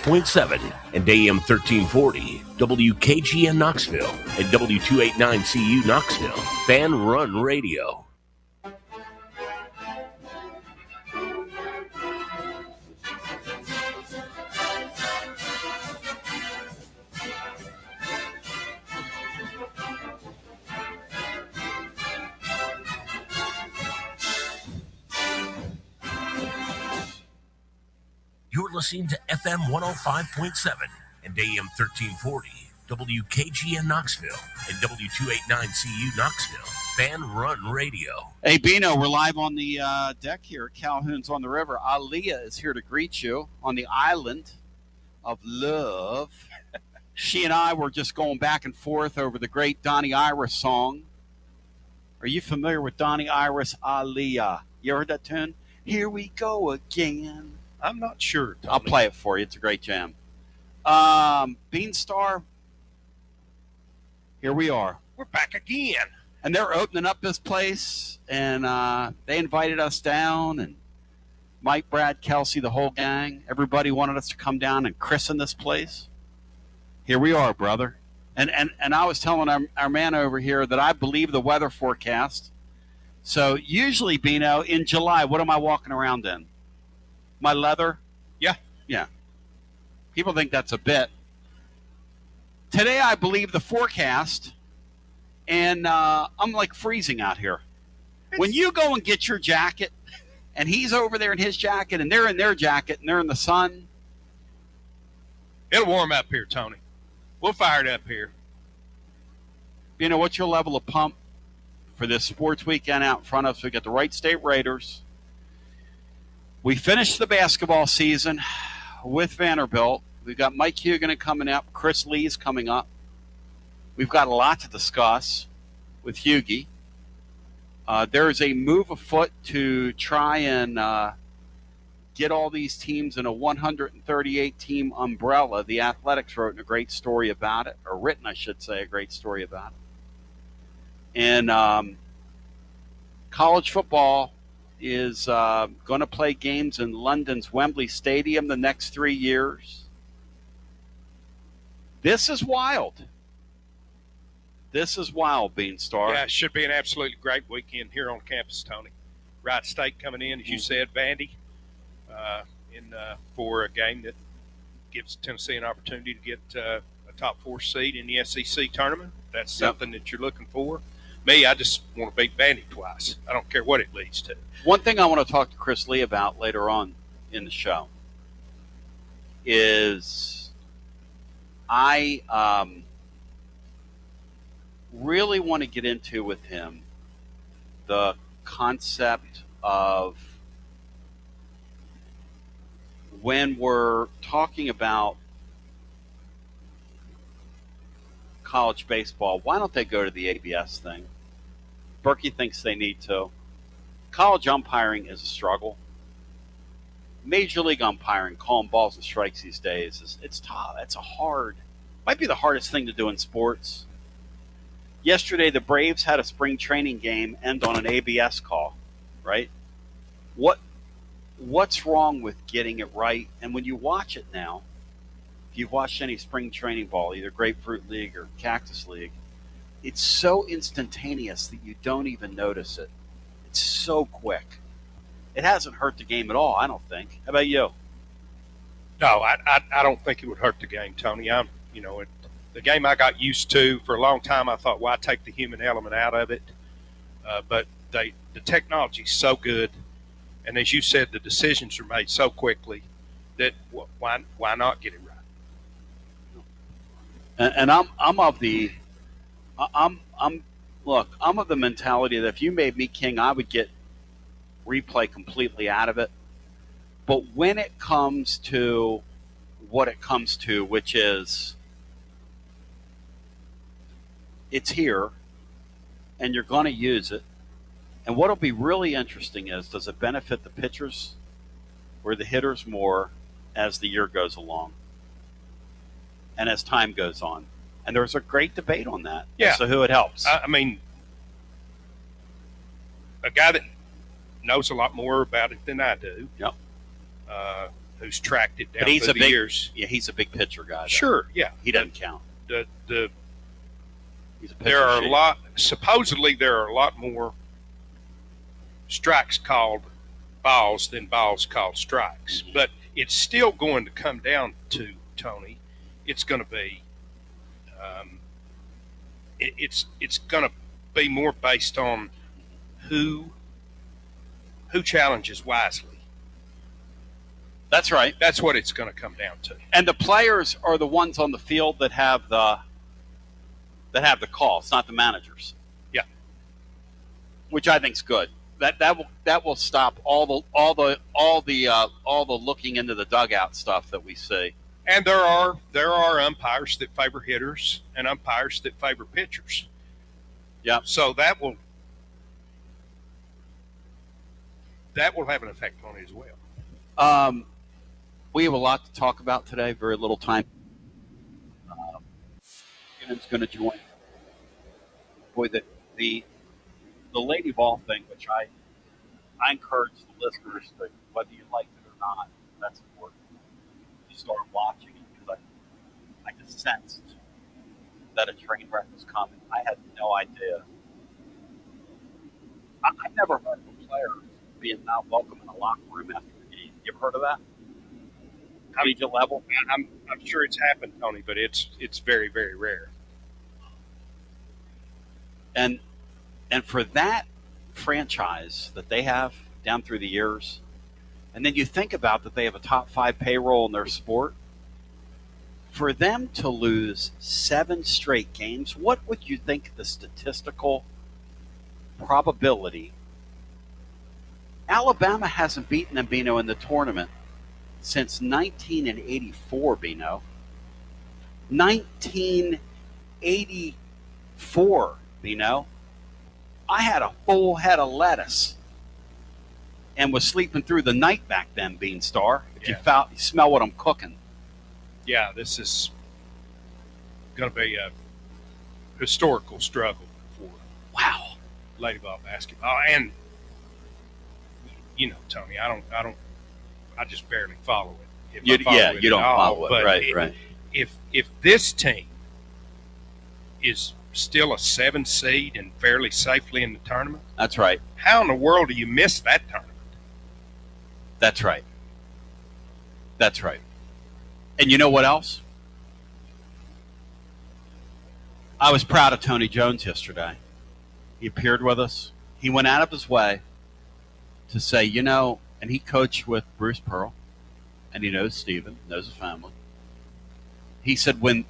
105.7 and AM 1340, WKGN Knoxville and W289CU Knoxville, Fanrun Radio. You're listening to FM 105.7 and AM 1340, WKGN Knoxville and W289CU Knoxville, Fanrun Radio. Hey, Bino, we're live on the deck here at Calhoun's on the River. Aaliyah is here to greet you on the island of love. She and I were just going back and forth over the great Donnie Iris song. Are you familiar with Donnie Iris, Aaliyah? You ever heard that tune? Here we go again. I'm not sure, Tony. I'll play it for you. It's a great jam. Beanstar, here we are. We're back again. And they're opening up this place, and they invited us down, and Mike, Brad, Kelsey, the whole gang, everybody wanted us to come down and christen this place. Here we are, brother. And I was telling our man over here that I believe the weather forecast. So usually, Bino, in July, what am I walking around in? My leather? Yeah. People think that's a bit. Today I believe the forecast, and I'm like freezing out here. When you go and get your jacket, and he's over there in his jacket, and they're in their jacket, and they're in the sun. It'll warm up here, Tony. We'll fire it up here. You know, what's your level of pump for this sports weekend out in front of us? We got the Wright State Raiders. We finished the basketball season with Vanderbilt. We've got Mike Huguenin coming up. Chris Lee's coming up. We've got a lot to discuss with Hugie. There is a move afoot to try and get all these teams in a 138-team umbrella. The Athletics wrote a great story about it, or written, I should say, a great story about it. And college football is going to play games in London's Wembley Stadium the next 3 years. This is wild. This is wild, Beanstar. Yeah, it should be an absolutely great weekend here on campus, Tony. Wright State coming in, as you said, Vandy, for a game that gives Tennessee an opportunity to get a top 4 seed in the SEC tournament. That's something that you're looking for. Me, I just want to beat Vandy twice. I don't care what it leads to. One thing I want to talk to Chris Lee about later on in the show is I really want to get into with him the concept of when we're talking about college baseball, why don't they go to the ABS thing? Berkey thinks they need to. College umpiring is a struggle. Major league umpiring, calling balls and strikes these days, it's tough. It's might be the hardest thing to do in sports. Yesterday, the Braves had a spring training game end on an ABS call, right? What's wrong with getting it right? And when you watch it now, if you've watched any spring training ball, either Grapefruit League or Cactus League, it's so instantaneous that you don't even notice it. It's so quick. It hasn't hurt the game at all, I don't think. How about you? No, I don't think it would hurt the game, Tony. The game I got used to for a long time, I thought, why take the human element out of it? But the technology's so good, and as you said, the decisions are made so quickly that why not get it right? And I'm of the mentality that if you made me king, I would get replay completely out of it. But when it comes to what it comes to, which is it's here and you're going to use it, and what'll be really interesting is, does it benefit the pitchers or the hitters more as the year goes along and as time goes on? And there's a great debate on that. Yeah. So who it helps. I mean, a guy that knows a lot more about it than I do. Yep. who's tracked it down But he's through a the big, years. Yeah, he's a big pitcher guy. Though. Sure, yeah. He doesn't count. He's a pitcher There are sheet. supposedly there are a lot more strikes called balls than balls called strikes. Mm-hmm. But it's still going to come down to, Tony, it's going to be it's going to be more based on who challenges wisely. That's right. That's what it's going to come down to. And the players are the ones on the field that have the call. It's not the managers. Yeah. Which I think is good. That will stop all the looking into the dugout stuff that we see. And there are umpires that favor hitters and umpires that favor pitchers. Yeah. So that will have an effect on it as well. We have a lot to talk about today. Very little time. It's going to join. Boy, the lady ball thing, which I encourage the listeners to, whether you like it or not, that's important. You start watching it because I just sensed that a train wreck was coming. I had no idea. I've never heard of a player being not welcome in a locker room after the game. You ever heard of that? Collegiate level? I'm sure it's happened, Tony, but it's very, very rare. And for that franchise that they have down through the years, and then you think about that they have a top 5 payroll in their sport, for them to lose 7 straight games, what would you think the statistical probability? Alabama hasn't beaten them, Bino, in the tournament since 1984, Bino. 1984, Bino. I had a full head of lettuce and was sleeping through the night back then, Beanstar. If you smell what I'm cooking. Yeah, this is going to be a historical struggle for Lady Ball basketball. And you know, Tony, I just barely follow it. You don't follow it, right. If this team is still a 7 seed and fairly safely in the tournament, that's right. How in the world do you miss that tournament? That's right. That's right. And you know what else? I was proud of Tony Jones yesterday. He appeared with us. He went out of his way to say, you know, and he coached with Bruce Pearl, and he knows Stephen, knows the family. He said when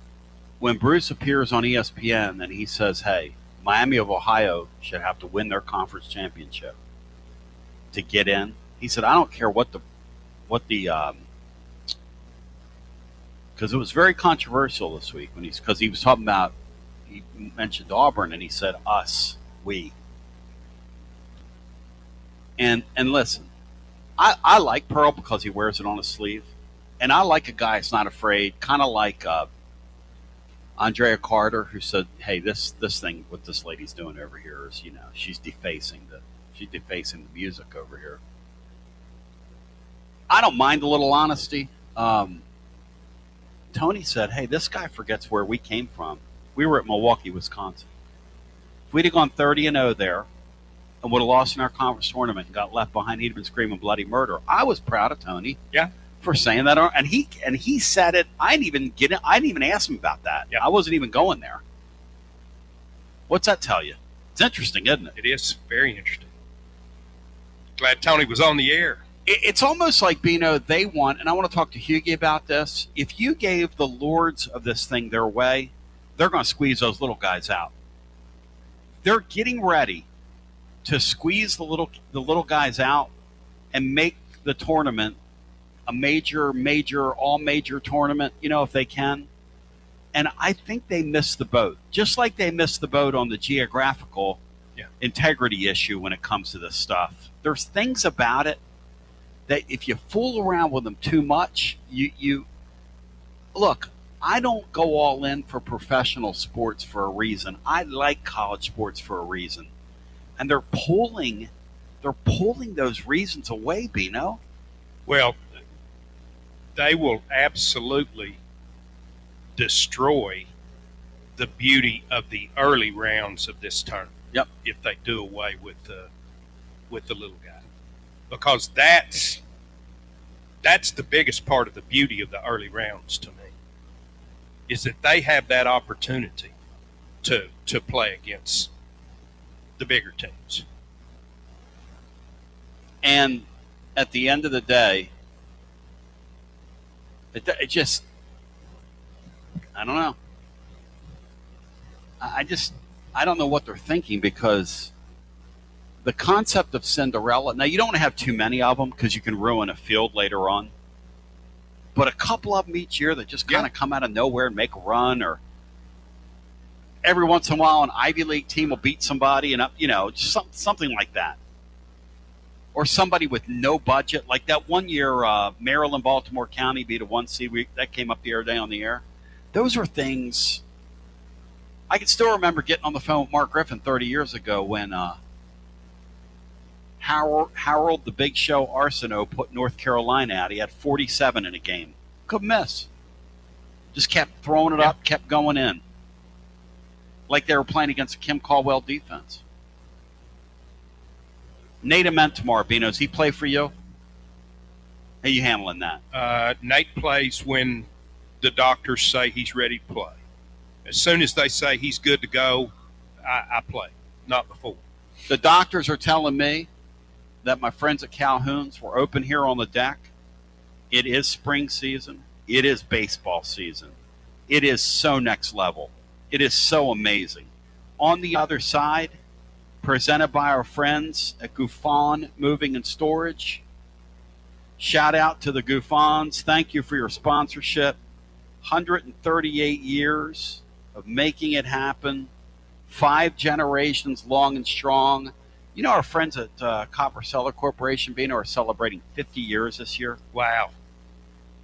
Bruce appears on ESPN and he says, hey, Miami of Ohio should have to win their conference championship to get in. He said, I don't care what the because it was very controversial this week because he was talking about, he mentioned Auburn and he said us, we. And listen, I like Pearl because he wears it on his sleeve. And I like a guy that's not afraid, kind of like Andrea Carter, who said, hey, this thing, what this lady's doing over here is, you know, she's defacing the music over here. I don't mind a little honesty. Tony said, hey, this guy forgets where we came from. We were at Milwaukee, Wisconsin. If we'd have gone 30-0 there and would have lost in our conference tournament and got left behind, he'd have been screaming bloody murder. I was proud of Tony. Yeah. For saying that, and he said it. I didn't even ask him about that. Yeah. I wasn't even going there. What's that tell you? It's interesting, isn't it? It is very interesting. Glad Tony was on the air. It's almost like, Bino, they want, and I want to talk to Hughie about this. If you gave the lords of this thing their way, they're going to squeeze those little guys out. They're getting ready to squeeze the little guys out and make the tournament a major, all major tournament, you know, if they can. And I think they missed the boat, just like they missed the boat on the geographical integrity issue when it comes to this stuff. There's things about it that if you fool around with them too much, you look, I don't go all in for professional sports for a reason. I like college sports for a reason. And they're pulling those reasons away, Bino. Well, they will absolutely destroy the beauty of the early rounds of this tournament. Yep. If they do away with the little guy, because that's the biggest part of the beauty of the early rounds to me, is that they have that opportunity to play against the bigger teams. And at the end of the day, it just, I don't know. I don't know what they're thinking, because the concept of Cinderella, now you don't want to have too many of them because you can ruin a field later on. But a couple of them each year that just kind of come out of nowhere and make a run, or every once in a while an Ivy League team will beat somebody, and just something like that. Or somebody with no budget, like that one year Maryland, Baltimore County beat a 1 seed. That came up the other day on the air. Those are things. I can still remember getting on the phone with Mark Griffin 30 years ago when Harold the Big Show Arsenault put North Carolina out. He had 47 in a game. Couldn't miss. Just kept throwing it up, kept going in. Like they were playing against a Kim Caldwell defense. Nate Ament tomorrow, Bino. Does he play for you? How you handling that? Nate plays when the doctors say he's ready to play. As soon as they say he's good to go, I play. Not before. The doctors are telling me that my friends at Calhoun's were open here on the deck. It is spring season. It is baseball season. It is so next level. It is so amazing. On the other side, presented by our friends at Gouffon Moving and Storage. Shout out to the Gouffons. Thank you for your sponsorship. 138 years of making it happen. 5 generations long and strong. You know, our friends at Copper Cellar Corporation, Bino, are celebrating 50 years this year. Wow.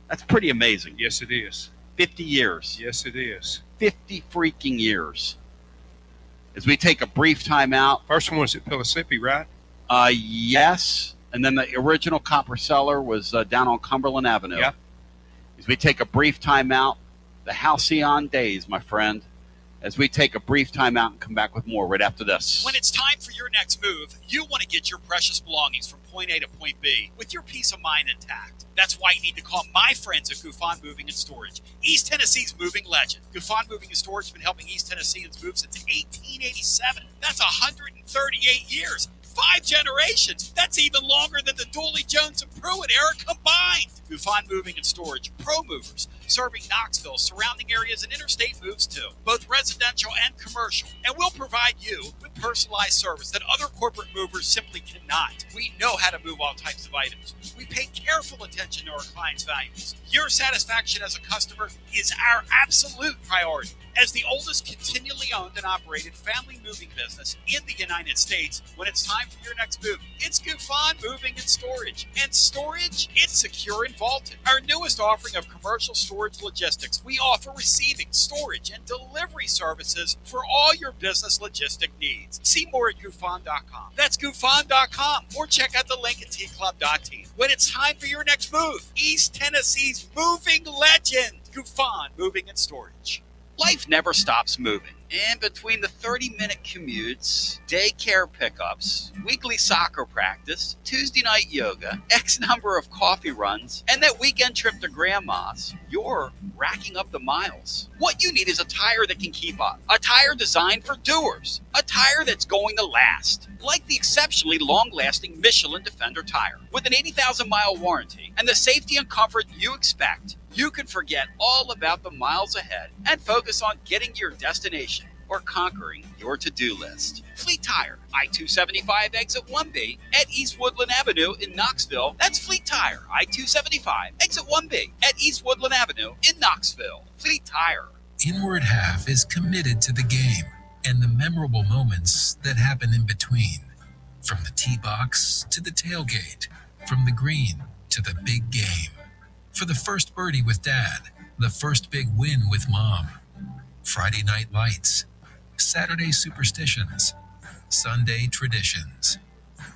That's pretty amazing. Yes, it is. 50 years. Yes, it is. 50 freaking years. As we take a brief time out. First one was at Pellissippi, right? Yes. And then the original Copper Cellar was down on Cumberland Avenue. Yeah. As we take a brief time out, the halcyon days, my friend. As we take a brief time out and come back with more right after this. When it's time for your next move, you want to get your precious belongings from point A to point B with your peace of mind intact. That's why you need to call my friends at Gouffon Moving and Storage, East Tennessee's moving legend. Gouffon Moving and Storage has been helping East Tennesseans move since 1887. That's 138 years. 5 generations. That's even longer than the Dooley, Jones, and Pruitt era combined. Gouffon Moving and Storage, pro movers, serving Knoxville, surrounding areas, and interstate moves too, both residential and commercial. And we'll provide you with personalized service that other corporate movers simply cannot. We know how to move all types of items. We pay careful attention to our clients' values. Your satisfaction as a customer is our absolute priority. As the oldest continually owned and operated family moving business in the United States, when it's time for your next move, it's Gouffon Moving and Storage. And storage, it's secure and vaulted. Our newest offering of commercial storage logistics, we offer receiving, storage, and delivery services for all your business logistic needs. See more at Gouffon.com. That's Gouffon.com, or check out the link at tclub.team. When it's time for your next move, East Tennessee's moving legend, Gouffon Moving and Storage. Life never stops moving. In between the 30-minute commutes, daycare pickups, weekly soccer practice, Tuesday night yoga, X number of coffee runs, and that weekend trip to Grandma's, you're racking up the miles. What you need is a tire that can keep up. A tire designed for doers. A tire that's going to last. Like the exceptionally long-lasting Michelin Defender tire. With an 80,000-mile warranty and the safety and comfort you expect, you can forget all about the miles ahead and focus on getting to your destination or conquering your to-do list. Fleet Tire, I-275 exit 1B at East Woodland Avenue in Knoxville. That's Fleet Tire, I-275 exit 1B at East Woodland Avenue in Knoxville. Fleet Tire. Inward Half is committed to the game and the memorable moments that happen in between. From the tee box to the tailgate, from the green to the big game. For the first birdie with Dad, the first big win with Mom. Friday night lights, Saturday superstitions, Sunday traditions.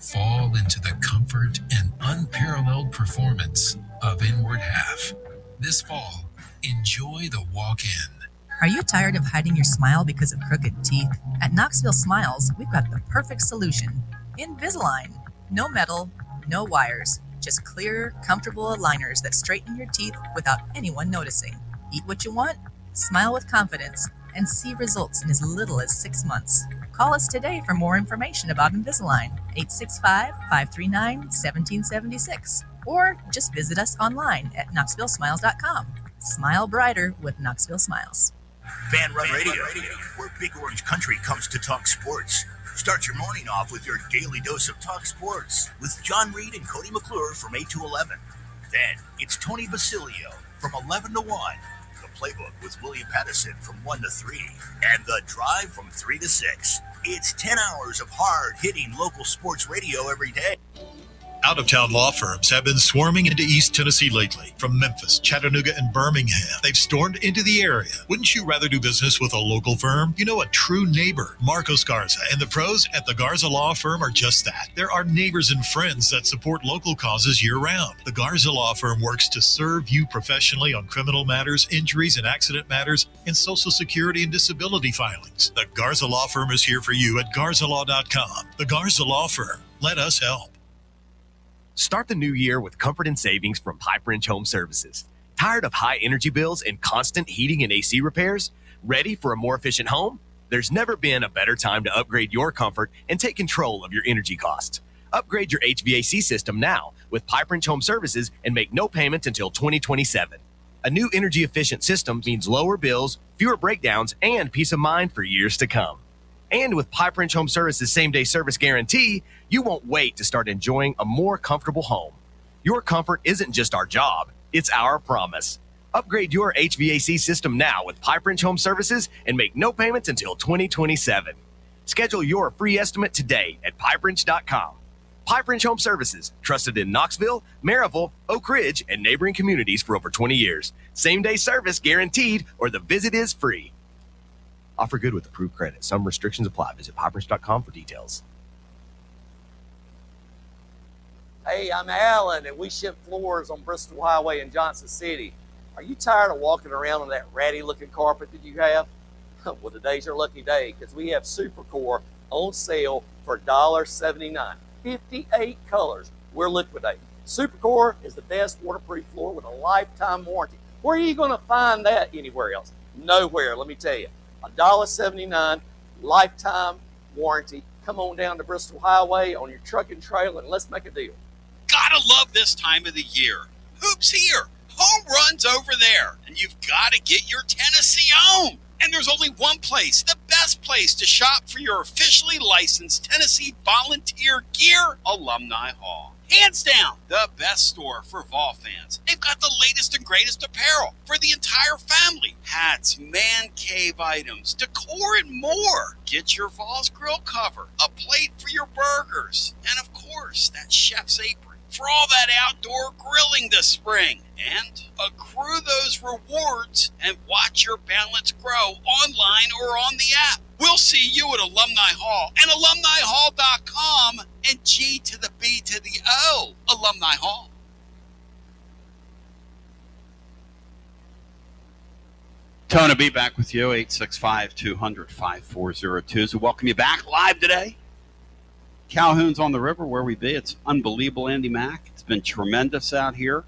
Fall into the comfort and unparalleled performance of Inward Half. This fall, enjoy the walk-in. Are you tired of hiding your smile because of crooked teeth? At Knoxville Smiles, we've got the perfect solution. Invisalign. No metal, no wires, just clear, comfortable aligners that straighten your teeth without anyone noticing. Eat what you want, smile with confidence, and see results in as little as 6 months. Call us today for more information about Invisalign, 865-539-1776, or just visit us online at knoxvillesmiles.com. Smile brighter with Knoxville Smiles. Fanrun Radio, where Big Orange Country comes to talk sports. Start your morning off with your daily dose of talk sports with John Reed and Cody McClure from 8 to 11. Then it's Tony Basilio from 11 to 1. The Playbook with William Pattison from 1 to 3. And The Drive from 3 to 6. It's 10 hours of hard-hitting local sports radio every day. Out-of-town law firms have been swarming into East Tennessee lately. From Memphis, Chattanooga, and Birmingham, they've stormed into the area. Wouldn't you rather do business with a local firm? You know, a true neighbor. Marcos Garza and the pros at the Garza Law Firm are just that. There are neighbors and friends that support local causes year-round. The Garza Law Firm works to serve you professionally on criminal matters, injuries and accident matters, and Social Security and disability filings. The Garza Law Firm is here for you at garzalaw.com. The Garza Law Firm. Let us help. Start the new year with comfort and savings from Pipe Wrench Home Services. Tired of high energy bills and constant heating and AC repairs? Ready for a more efficient home? There's never been a better time to upgrade your comfort and take control of your energy costs. Upgrade your HVAC system now with Pipe Wrench Home Services and make no payments until 2027. A new energy efficient system means lower bills, fewer breakdowns, and peace of mind for years to come. And with Pipe Wrench Home Services same-day service guarantee, you won't wait to start enjoying a more comfortable home. Your comfort isn't just our job, it's our promise. Upgrade your HVAC system now with Pipe Wrench Home Services and make no payments until 2027. Schedule your free estimate today at pipewrench.com. Pipe Wrench Home Services, trusted in Knoxville, Maryville, Oak Ridge, and neighboring communities for over 20 years. Same-day service guaranteed, or the visit is free. Offer good with approved credit. Some restrictions apply. Visit pipewrench.com for details. Hey, I'm Alan, and we ship floors on Bristol Highway in Johnson City. Are you tired of walking around on that ratty-looking carpet that you have? Well, today's your lucky day, because we have Supercore on sale for $1.79. 58 colors. We're liquidating. Supercore is the best waterproof floor with a lifetime warranty. Where are you going to find that anywhere else? Nowhere, let me tell you. $1.79, lifetime warranty. Come on down to Bristol Highway on your truck and trailer, and let's make a deal. Gotta love this time of the year. Hoops here, home runs over there, and you've got to get your Tennessee on. And there's only one place, the best place to shop for your officially licensed Tennessee volunteer gear, Alumni Hall. Hands down, the best store for Vol fans. They've got the latest and greatest apparel for the entire family. Hats, man cave items, decor, and more. Get your Vols grill cover, a plate for your burgers, and of course, that chef's apron for all that outdoor grilling this spring. And accrue those rewards and watch your balance grow online or on the app. We'll see you at Alumni Hall and alumnihall.com and G to the B to the O, Alumni Hall. Tony B back with you, 865-200-5402. So welcome you back live today. Calhoun's on the river, where we be. It's unbelievable, Andy Mack. It's been tremendous out here.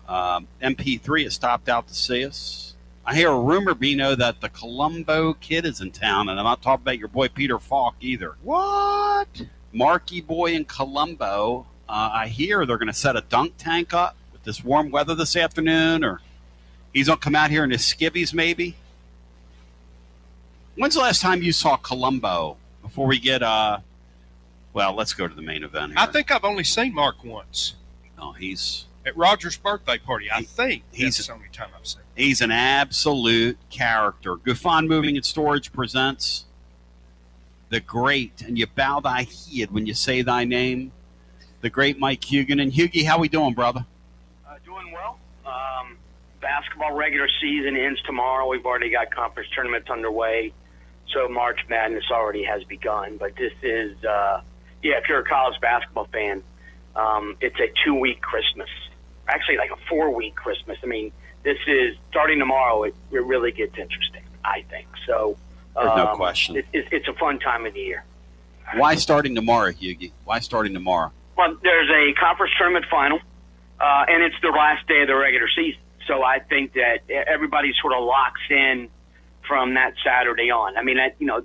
MP3 has stopped out to see us. I hear a rumor, Bino, that the Colombo kid is in town, and I'm not talking about your boy Peter Falk either. What? Marky boy in Colombo. I hear they're going to set a dunk tank up with this warm weather this afternoon, or he's going to come out here in his skivvies maybe. When's the last time you saw Colombo? Before we get, well, let's go to the main event here. I think I've only seen Mark once. No, he's... At Roger's birthday party, I think that's the only time I've seen him. He's an absolute character. Gufan Moving and Storage presents the great, and you bow thy head when you say thy name, the great Mike Hugan. And Hugie, how we doing, brother? Doing well. Basketball regular season ends tomorrow. We've already got conference tournaments underway, so March Madness already has begun. But this is, if you're a college basketball fan, it's a 2-week Christmas. actually like a 4-week Christmas. I mean, this is starting tomorrow. It really gets interesting, I think. So There's no question. It's a fun time of the year. Why starting tomorrow, Hughie? Why starting tomorrow? Well, there's a conference tournament final, and it's the last day of the regular season. So I think that everybody sort of locks in from that Saturday on. I mean,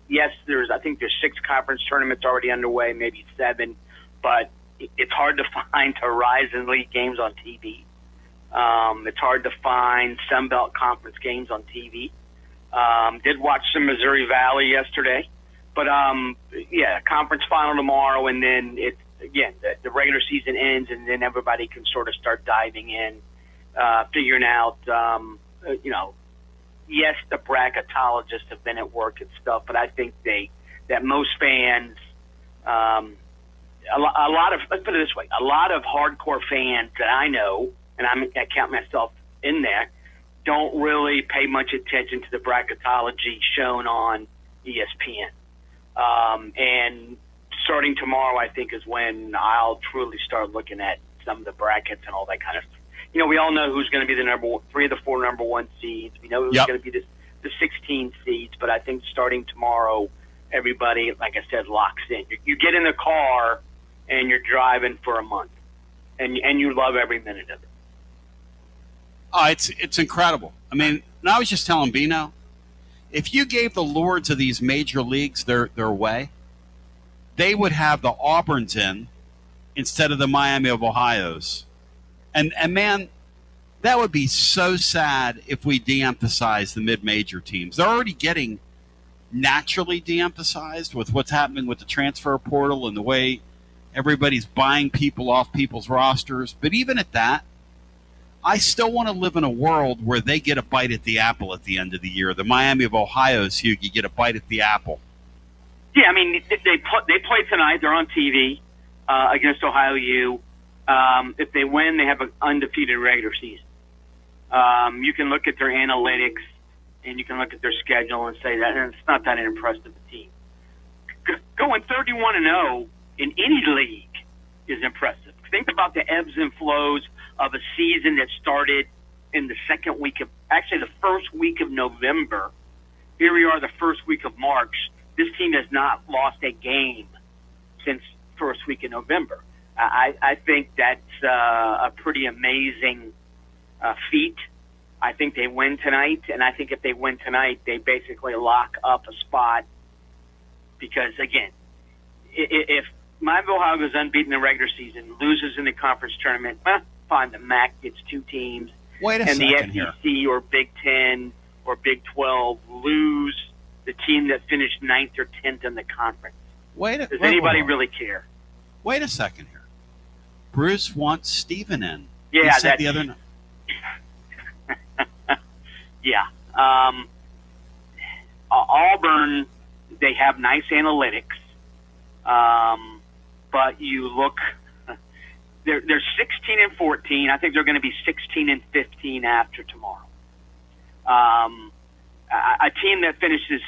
yes, I think there's 6 conference tournaments already underway, maybe 7, but it's hard to find Horizon League games on TV. It's hard to find Sun Belt Conference games on TV. Did watch some Missouri Valley yesterday, but conference final tomorrow, and then the regular season ends, and then everybody can sort of start diving in, figuring out, yes, the bracketologists have been at work and stuff, but I think that most fans, let's put it this way, a lot of hardcore fans that I know, and I count myself in there, don't really pay much attention to the bracketology shown on ESPN. And starting tomorrow, I think, is when I'll truly start looking at some of the brackets and all that kind of stuff. We all know who's going to be the 3 of the 4 number 1 seeds. We know who's going to be the 16 seeds, but I think starting tomorrow, everybody, like I said, locks in. You get in the car and you're driving for a month, and you love every minute of it. Oh, it's incredible. I mean, and I was just telling Bino, if you gave the lords of these major leagues their way, they would have the Auburns in instead of the Miami of Ohio's. And man, that would be so sad if we de-emphasize the mid-major teams. They're already getting naturally de-emphasized with what's happening with the transfer portal and the way everybody's buying people off people's rosters. But even at that, I still want to live in a world where they get a bite at the apple at the end of the year. The Miami of Ohio's, Hugh, you get a bite at the apple. Yeah, I mean, they play tonight. They're on TV against Ohio U. If they win, they have an undefeated regular season. You can look at their analytics and you can look at their schedule and say that it's not that impressive a team. Going 31-0 in any league is impressive. Think about the ebbs and flows of a season that started in the first week of November. Here we are, the first week of March. This team has not lost a game since first week in November. I think that's a pretty amazing feat. I think they win tonight, and I think if they win tonight, they basically lock up a spot because, again, if Miami of Ohio goes unbeaten in the regular season, loses in the conference tournament, fine, the MAC gets 2 teams, and the SEC or Big 10 or Big 12 lose the team that finished 9th or 10th in the conference. Does anybody really care? Wait a second here. Bruce wants Steven in. Yeah, he said the other night. Yeah. Auburn, they have nice analytics, but you look, they're 16-14. I think they're going to be 16-15 after tomorrow. A team that finishes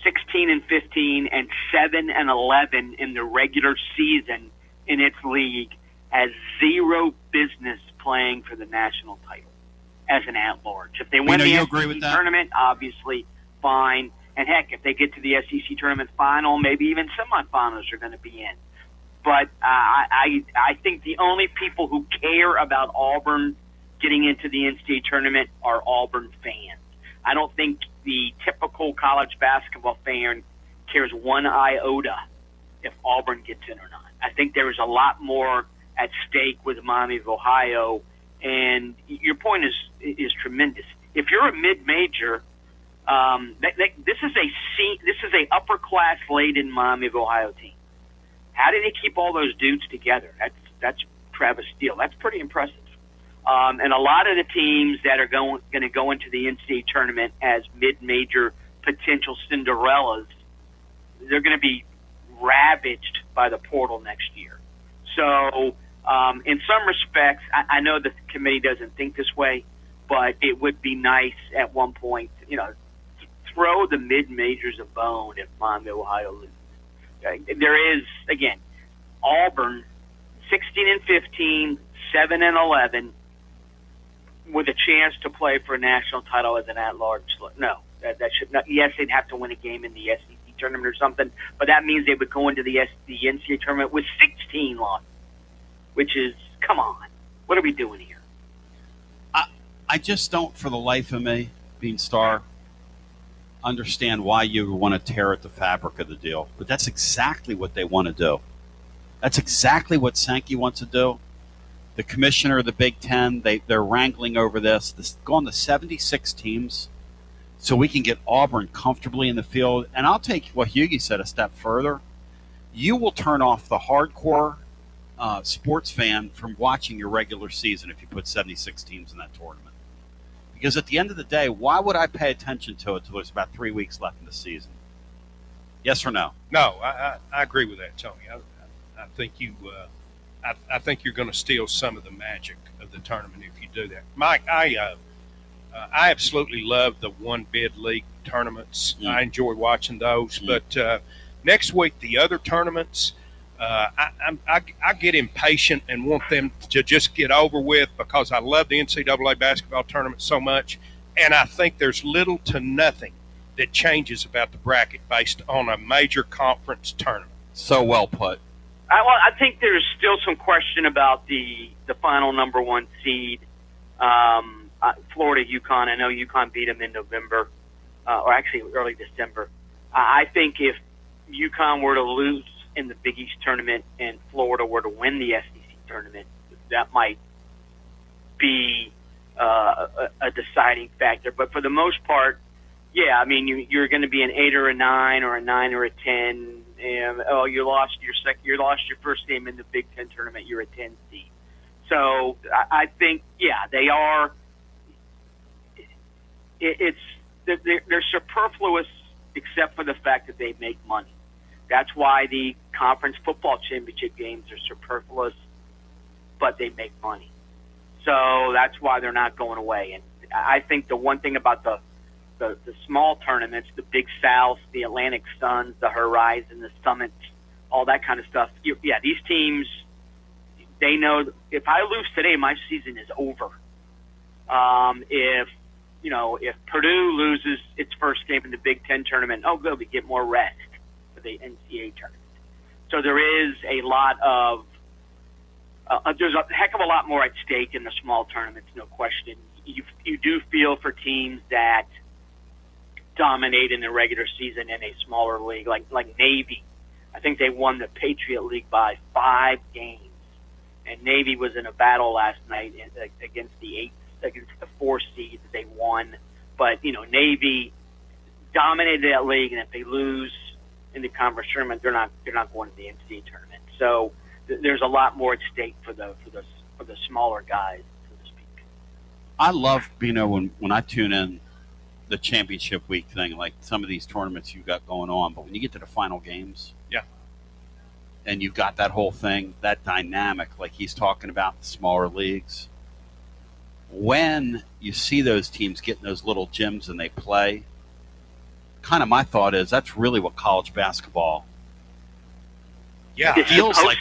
16-15 and 7-11 in the regular season in its league has zero business playing for the national title as an at-large. If they win the SEC tournament, obviously fine. And heck, if they get to the SEC tournament final, maybe even semifinals are going to be in. But I think the only people who care about Auburn getting into the NCAA tournament are Auburn fans. I don't think the typical college basketball fan cares one iota if Auburn gets in or not. I think there is a lot more at stake with Miami of Ohio, and your point is tremendous. If you're a mid-major, this is a upper class laden Miami of Ohio team. How do they keep all those dudes together? That's Travis Steele. That's pretty impressive. And a lot of the teams that are going to go into the NCAA tournament as mid-major potential Cinderellas, they're going to be ravaged by the portal next year. So, in some respects, I know the committee doesn't think this way, but it would be nice at one point, throw the mid-majors a bone if Miami of Ohio loses. There is, again, Auburn, 16-15, 7-11. with a chance to play for a national title as an at-large. No, that should not. Yes, they'd have to win a game in the SEC tournament or something, but that means they would go into the NCAA tournament with 16 losses, which is, come on, what are we doing here? I just don't, for the life of me, Beanstar, understand why you want to tear at the fabric of the deal. But that's exactly what they want to do. That's exactly what Sankey wants to do. The commissioner of the Big Ten, they're wrangling over this. Going to 76 teams so we can get Auburn comfortably in the field. And I'll take what Hughie said a step further. You will turn off the hardcore sports fan from watching your regular season if you put 76 teams in that tournament. Because at the end of the day, why would I pay attention to it until there's about 3 weeks left in the season? Yes or no? No, I agree with that, Tony. I think I think you're going to steal some of the magic of the tournament if you do that. Mike, I absolutely love the one bid league tournaments. I enjoy watching those. But next week, the other tournaments, I get impatient and want them to just get over with because I love the NCAA basketball tournament so much, and I think there's little to nothing that changes about the bracket based on a major conference tournament. So well put. I think there's still some question about the final number one seed, Florida, UConn. I know UConn beat them in November, or actually early December. I think if UConn were to lose in the Big East tournament and Florida were to win the SEC tournament, that might be a deciding factor. But for the most part, yeah, I mean, you're going to be an 8 or a 9 or a 9 or a 10. And, you lost your first game in the Big Ten tournament. You're a 10 seed. So I think, yeah, they are. They're superfluous except for the fact that they make money. That's why the conference football championship games are superfluous, but they make money. So that's why they're not going away. And I think the one thing about the small tournaments, the Big South, the Atlantic Suns, the Horizon, the Summit, all that kind of stuff, these teams, they know if I lose today, my season is over. If Purdue loses its first game in the Big Ten tournament, good, we get more rest for the NCAA tournament. So there is a lot of there's a heck of a lot more at stake in the small tournaments, no question. You do feel for teams that dominate in the regular season in a smaller league, like Navy. I think they won the Patriot League by 5 games, and Navy was in a battle last night against the 4 seed that they won. But Navy dominated that league, and if they lose in the conference tournament, they're not going to the NCAA tournament. So there's a lot more at stake for the smaller guys, so to speak. I love when I tune in the championship week thing, like some of these tournaments you've got going on, but when you get to the final games, and you've got that whole thing, that dynamic, like he's talking about in the smaller leagues, when you see those teams get in those little gyms and they play, kind of my thought is that's really what college basketball feels like.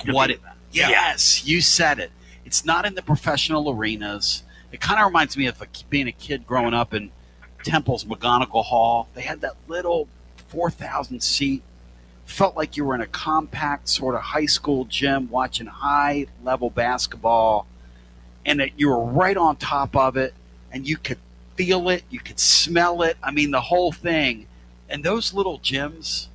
Yes, you said it. It's not in the professional arenas. It kind of reminds me of being a kid growing up in Temple's McGonigal Hall. They had that little 4,000 seat. Felt like you were in a compact sort of high school gym watching high level basketball, and that you were right on top of it, and you could feel it, you could smell it. I mean, the whole thing. And those little gyms,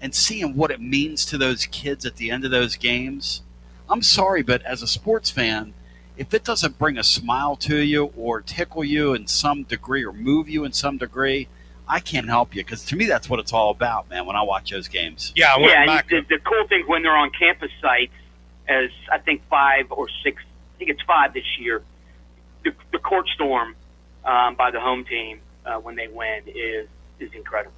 and seeing what it means to those kids at the end of those games. I'm sorry, but as a sports fan, if it doesn't bring a smile to you or tickle you in some degree or move you in some degree, I can't help you, because to me that's what it's all about, man, when I watch those games. The cool thing when they're on campus sites, as I think 5 or 6, I think it's 5 this year, the court storm by the home team when they win is incredible.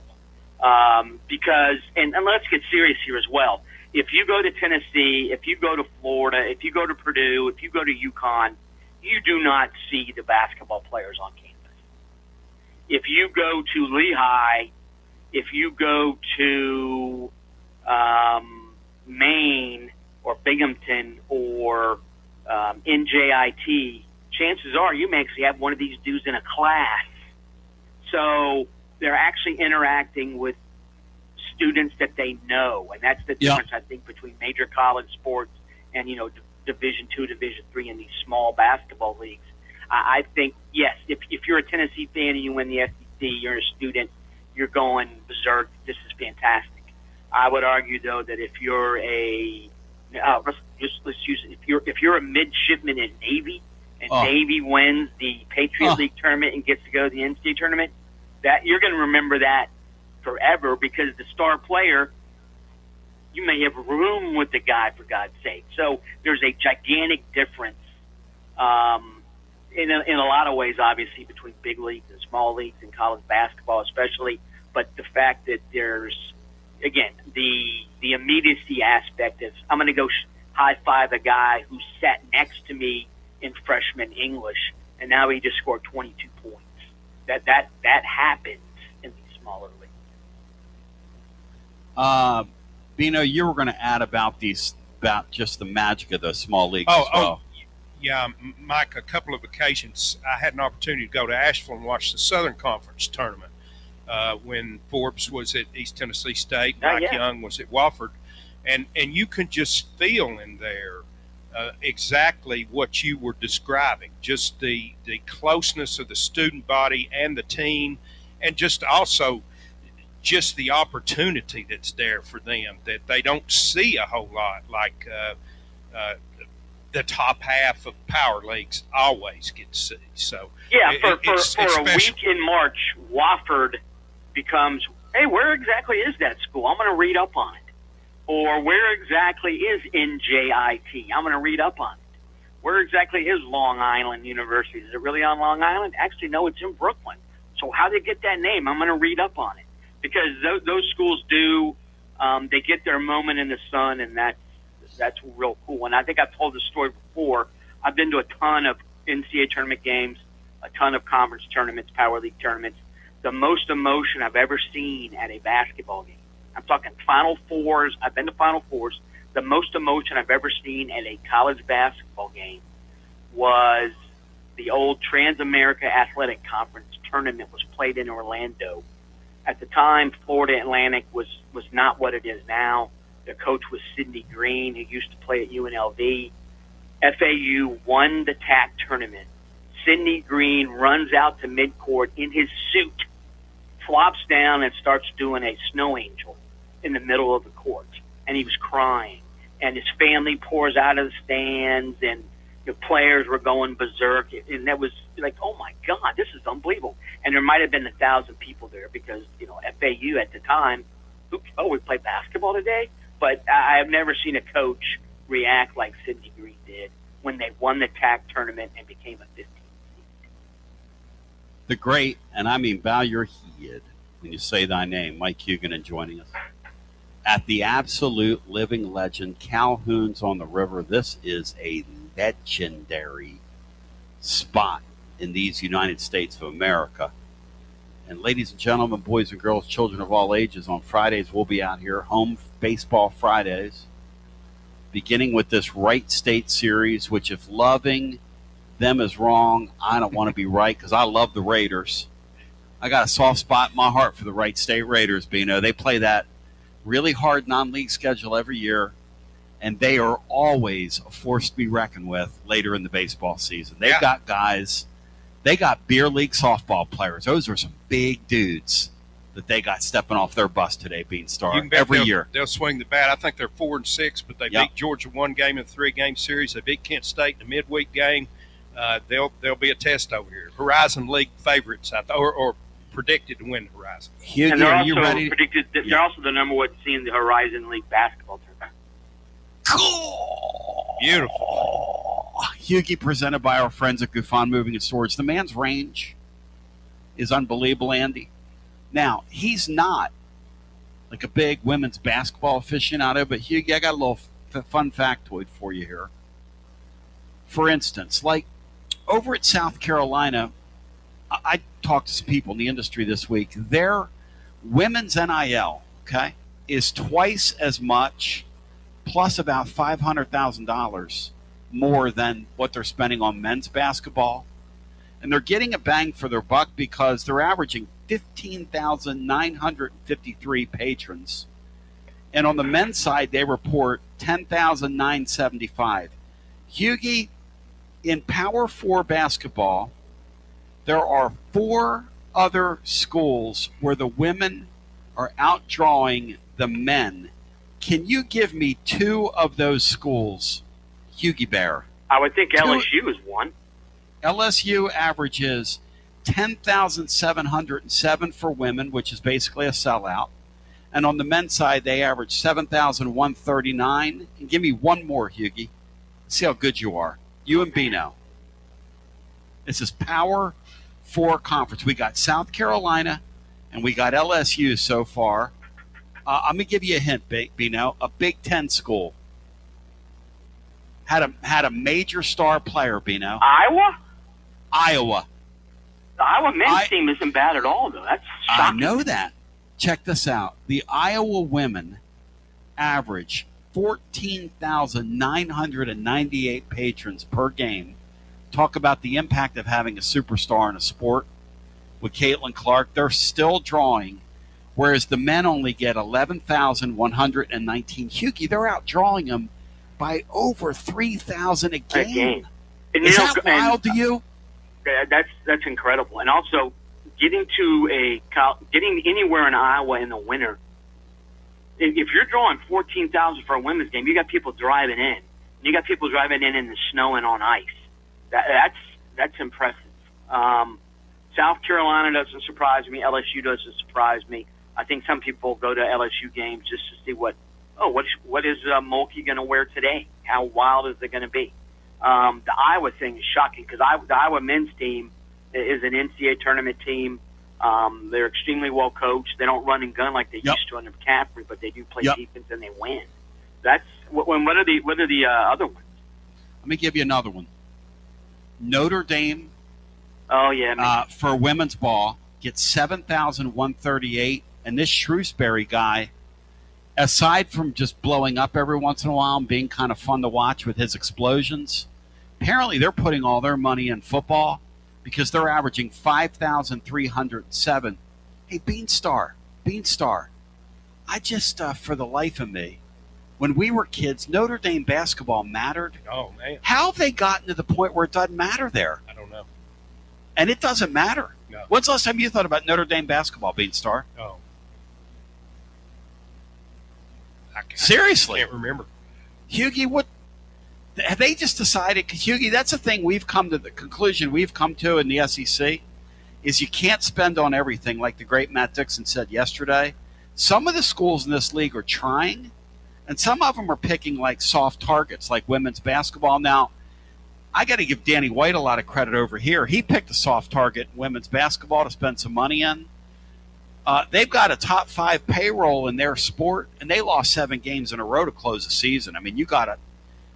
Because, and let's get serious here as well, if you go to Tennessee, if you go to Florida, if you go to Purdue, if you go to UConn, you do not see the basketball players on campus. If you go to Lehigh, if you go to Maine or Binghamton or NJIT, chances are you may actually have one of these dudes in a class. So they're actually interacting with students that they know, and that's the difference, I think, between major college sports and, Division II, Division III, and these small basketball leagues. I think, yes, if you're a Tennessee fan and you win the SEC, you're a student, you're going berserk. This is fantastic. I would argue, though, that if you're let's use it. If you're a midshipman in Navy and Navy wins the Patriot League tournament and gets to go to the NCAA tournament, that you're going to remember that forever, because the star player, you may have room with the guy, for God's sake. So there's a gigantic difference in a lot of ways, obviously, between big leagues and small leagues and college basketball especially. But the fact that there's, again, the immediacy aspect is, I'm going to go high-five a guy who sat next to me in freshman English, and now he just scored 22 points. That happens in these smaller leagues. Bino, you were going to add about just the magic of those small leagues as well. Yeah, Mike, a couple of occasions I had an opportunity to go to Asheville and watch the Southern Conference tournament when Forbes was at East Tennessee State, Mike Young was at Wofford, and you can just feel in there exactly what you were describing, just the closeness of the student body and the team, and just the opportunity that's there for them that they don't see a whole lot, like the top half of power leagues always get to see. So for a week in March, Wofford becomes, hey, where exactly is that school? I'm going to read up on it. Or where exactly is NJIT? I'm going to read up on it. Where exactly is Long Island University? Is it really on Long Island? Actually, no, it's in Brooklyn. So how they get that name? I'm going to read up on it. Because those schools do, they get their moment in the sun, and that's real cool. And I think I've told this story before. I've been to a ton of NCAA tournament games, a ton of conference tournaments, Power League tournaments. The most emotion I've ever seen at a basketball game, I'm talking Final Fours. I've been to Final Fours. The most emotion I've ever seen at a college basketball game was the old Trans-America Athletic Conference tournament was played in Orlando. At the time, Florida Atlantic was not what it is now. The coach was Sidney Green, who used to play at UNLV. FAU won the TAC tournament. Sidney Green runs out to midcourt in his suit, flops down, and starts doing a snow angel in the middle of the court. And he was crying. And his family pours out of the stands, and the players were going berserk. And that was like, oh, my God, this is unbelievable. And there might have been 1,000 people there because, FAU at the time, we play basketball today? But I have never seen a coach react like Sidney Green did when they won the TAC tournament and became a 15th seed. The great, and I mean bow your head when you say thy name, Mike Huguenin joining us. At the absolute living legend, Calhoun's on the River. This is a legendary spot in these United States of America. And ladies and gentlemen, boys and girls, children of all ages, on Fridays we'll be out here, Home Baseball Fridays, beginning with this Right State series, which if loving them is wrong, I don't want to be right because I love the Raiders. I got a soft spot in my heart for the Right State Raiders, Bino. They play that really hard non-league schedule every year, and they are always a force to be reckoned with later in the baseball season. They've got guys. They got beer league softball players. Those are some big dudes that they got stepping off their bus today, Beanstar, every year. They'll swing the bat. I think they're 4-6, but they beat Georgia one game in a 3-game series. They beat Kent State in a midweek game. They'll be a test over here. Horizon League favorites, or predicted to win the Horizon. Hughie, are you ready? They're also the number one seed in the Horizon League basketball tournament. Cool. Beautiful. Hughie, presented by our friends at Gufon Moving and Storage. The man's range is unbelievable, Andy. Now, he's not like a big women's basketball aficionado, but Hughie, I got a little fun factoid for you here. For instance, like over at South Carolina, I talked to some people in the industry this week. Their women's NIL, is twice as much, plus about $500,000 more than what they're spending on men's basketball. And they're getting a bang for their buck because they're averaging 15,953 patrons. And on the men's side, they report 10,975. Hughie, in Power 4 basketball, there are 4 other schools where the women are outdrawing the men. Can you give me 2 of those schools, Hughie Bear? I would think LSU is one. LSU averages 10,707 for women, which is basically a sellout. And on the men's side, they average 7,139. And give me one more, Hughie. See how good you are. You and Bino. This is Power 4 Conference. We got South Carolina and we got LSU so far. I'm going to give you a hint, Bino. A Big Ten school. Had a major star player, Bino. Iowa? Iowa. The Iowa men's team isn't bad at all, though. That's shocking. I know that. Check this out. The Iowa women average 14,998 patrons per game. Talk about the impact of having a superstar in a sport. With Caitlin Clark, they're still drawing, whereas the men only get 11,119. Hughie, they're outdrawing them by over 3,000 a game. And Is that wild to you? That's incredible. And also, getting anywhere in Iowa in the winter, if you're drawing 14,000 for a women's game, you got people driving in. You got people driving in the snow and on ice. That's impressive. South Carolina doesn't surprise me. LSU doesn't surprise me. I think some people go to LSU games just to see what is Mulkey going to wear today? How wild is it going to be? The Iowa thing is shocking because the Iowa men's team is an NCAA tournament team. They're extremely well coached. They don't run and gun like they used to under McCaffrey, but they do play defense and they win. What are the other ones? Let me give you another one. Notre Dame. Oh yeah. For women's ball, gets 7,138, and this Shrewsbury guy, aside from just blowing up every once in a while and being kind of fun to watch with his explosions, apparently they're putting all their money in football because they're averaging 5,307. Hey, Beanstar, I just, for the life of me, when we were kids, Notre Dame basketball mattered. Oh, man. How have they gotten to the point where it doesn't matter there? I don't know. And it doesn't matter. No. When's the last time you thought about Notre Dame basketball, Beanstar? Oh. Seriously. I can't remember. Hughie, what have they just decided? Hughie, that's the thing the conclusion we've come to in the SEC is you can't spend on everything, like the great Matt Dixon said yesterday. Some of the schools in this league are trying, and some of them are picking like soft targets, like women's basketball. Now, I got to give Danny White a lot of credit over here. He picked a soft target in women's basketball to spend some money in. They've got a top 5 payroll in their sport, and they lost 7 games in a row to close the season. I mean, you got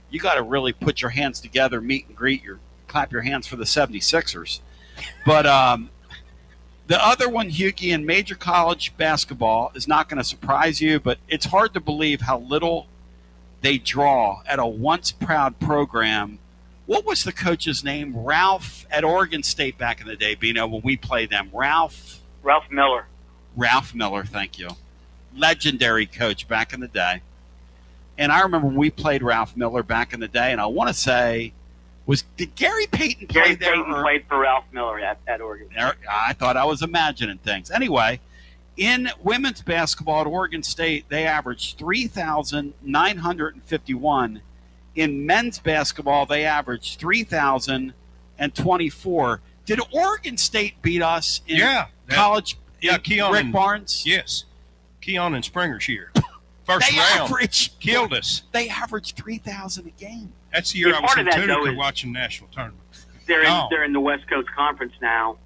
to really put your hands together, meet and greet, clap your hands for the 76ers. But the other one, Hughie, in major college basketball is not going to surprise you, but it's hard to believe how little they draw at a once proud program. What was the coach's name? Ralph at Oregon State back in the day, Bino, when we played them. Ralph Miller. Ralph Miller, thank you. Legendary coach back in the day. And I remember when we played Ralph Miller back in the day, and I want to say, did Gary Payton play there? Gary Payton played for Ralph Miller at Oregon. I thought I was imagining things. Anyway, in women's basketball at Oregon State, they averaged 3,951. In men's basketball, they averaged 3,024. Did Oregon State beat us in college? Yeah, Keon Rick Barnes? Yes. Keon and Springer's year. First round. Killed us. They averaged 3,000 a game. That's the year I was in Tunica watching national tournaments. They're in the West Coast Conference now.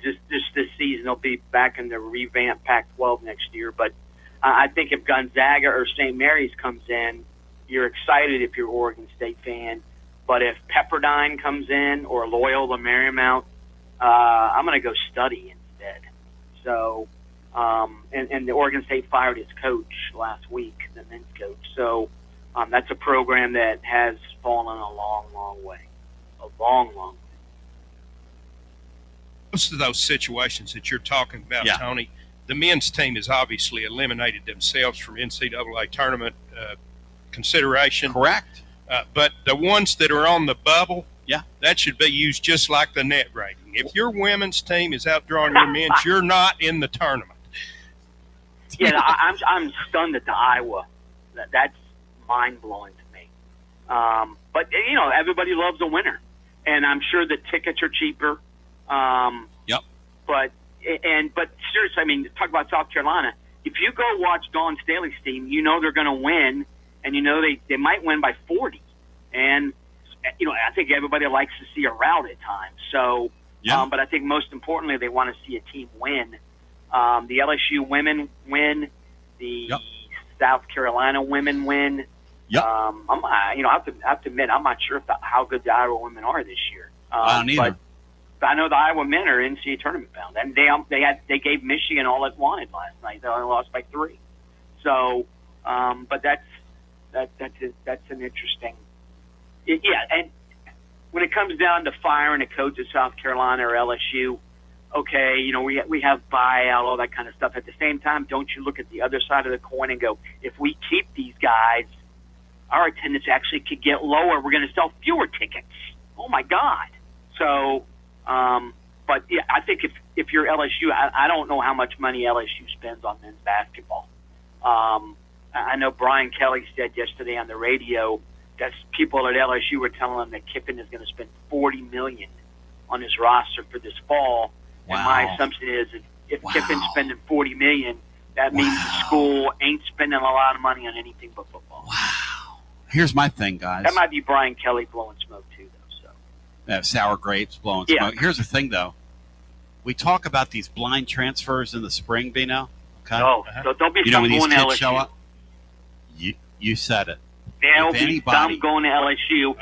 Just this season, they'll be back in the revamped Pac-12 next year. But I think if Gonzaga or St. Mary's comes in, you're excited if you're an Oregon State fan. But if Pepperdine comes in or Loyola Marymount, I'm going to go study instead. So, and the Oregon State fired its coach last week, the men's coach. So That's a program that has fallen a long, long way. A long, long way. Most of those situations that you're talking about, Tony, the men's team has obviously eliminated themselves from NCAA tournament consideration. Correct. But the ones that are on the bubble, that should be used just like the net rating. If your women's team is outdrawing your men's, you're not in the tournament. Yeah, I'm stunned at the Iowa. That's mind-blowing to me. But, everybody loves a winner. And I'm sure the tickets are cheaper. But seriously, I mean, talk about South Carolina. If you go watch Dawn Staley's team, they're going to win, and they might win by 40. And, I think everybody likes to see a rout at times. So, but I think most importantly, they want to see a team win. The LSU women win. The South Carolina women win. I have to admit, I'm not sure how good the Iowa women are this year. I don't either. But I know the Iowa men are NCAA tournament bound, and they gave Michigan all it wanted last night. They only lost by 3. So, but that's an interesting. And when it comes down to firing a coach at South Carolina or LSU, okay, we have buyout, all that kind of stuff. At the same time, don't you look at the other side of the coin and go, if we keep these guys, our attendance actually could get lower. We're going to sell fewer tickets. Oh my God! So. But I think if you're LSU, I don't know how much money LSU spends on men's basketball. I know Brian Kelly said yesterday on the radio that people at LSU were telling him that Kiffin is going to spend $40 million on his roster for this fall. Wow. And my assumption is if Kiffin's spending $40 million, that means the school ain't spending a lot of money on anything but football. Wow. Here's my thing, guys. That might be Brian Kelly blowing smoke too. Sour grapes blowing smoke. Here's the thing, though. We talk about these blind transfers in the spring, Bino. Okay. So don't be when these going to kids LSU. show up. You said it. There'll be some going to LSU,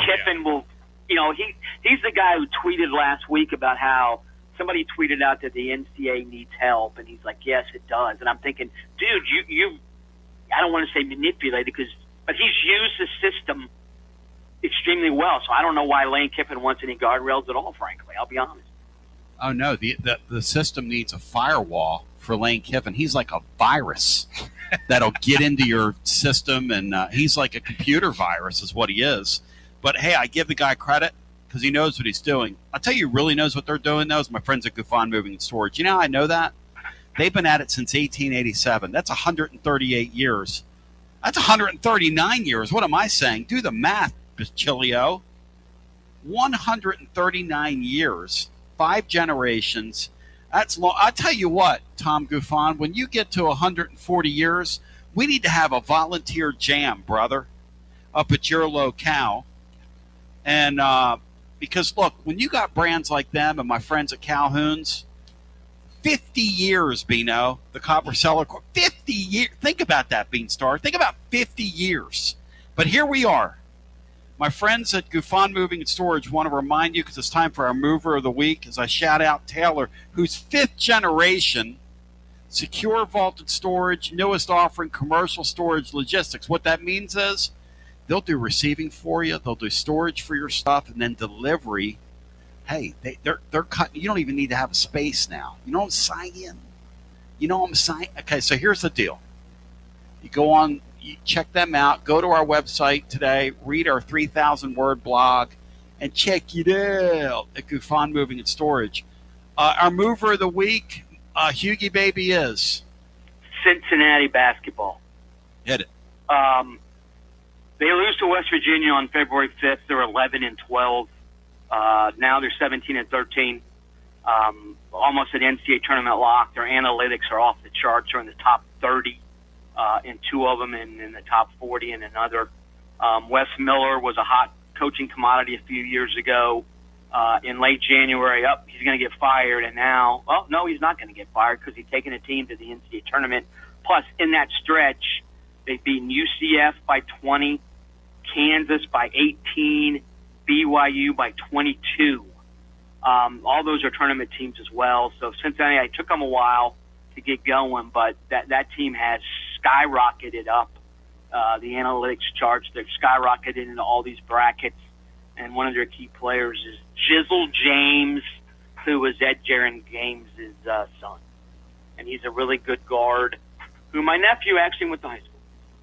Kiffin will. He's the guy who tweeted last week about how somebody tweeted out that the NCAA needs help, and he's like, "Yes, it does." And I'm thinking, dude, you I don't want to say manipulated but he's used the system extremely well. So I don't know why Lane Kiffin wants any guardrails at all, frankly. I'll be honest. Oh, no. The system needs a firewall for Lane Kiffin. He's like a virus that'll get into your system, and he's like a computer virus is what he is. But, hey, I give the guy credit because he knows what he's doing. I'll tell you who really knows what they're doing, though, is my friends at Gufon Moving and Storage. You know how I know that? They've been at it since 1887. That's 138 years. That's 139 years. What am I saying? Do the math. Chilio, 139 years, 5 generations. That's long. I tell you what, Tom Gufon, when you get to 140 years, we need to have a volunteer jam, brother, up at your locale. And because, look, when you got brands like them and my friends at Calhoun's, 50 years, Bino, the Copper Cellar, 50 years. Think about that, Beanstar. Think about 50 years. But here we are. My friends at Gufon Moving and Storage want to remind you, because it's time for our mover of the week, as I shout out Taylor, who's 5th generation, secure vaulted storage, newest offering, commercial storage logistics. What that means is they'll do receiving for you, they'll do storage for your stuff, and then delivery. Hey, they're cutting. You don't even need to have a space now. You know what I'm saying? Okay, so here's the deal. You go on. You check them out. Go to our website today. Read our 3,000-word blog, and check it out at Gufon Moving and Storage. Our mover of the week, Hughie Baby, is Cincinnati basketball. Hit it. They lose to West Virginia on February 5th. They're 11-12. Now they're 17-13. Almost an NCAA tournament lock. Their analytics are off the charts. They're in the top 30. In 2 of them, and in the top 40 in another. Wes Miller was a hot coaching commodity a few years ago. In late January, he's going to get fired, and now, no, he's not going to get fired because he's taken a team to the NCAA tournament. Plus, in that stretch, they've beaten UCF by 20, Kansas by 18, BYU by 22. All those are tournament teams as well. So Cincinnati, it took them a while to get going, but that team has skyrocketed up the analytics charts. They've skyrocketed into all these brackets, and one of their key players is Jizzle James, who is Ed Jaron James' son. And he's a really good guard who my nephew actually went to high school.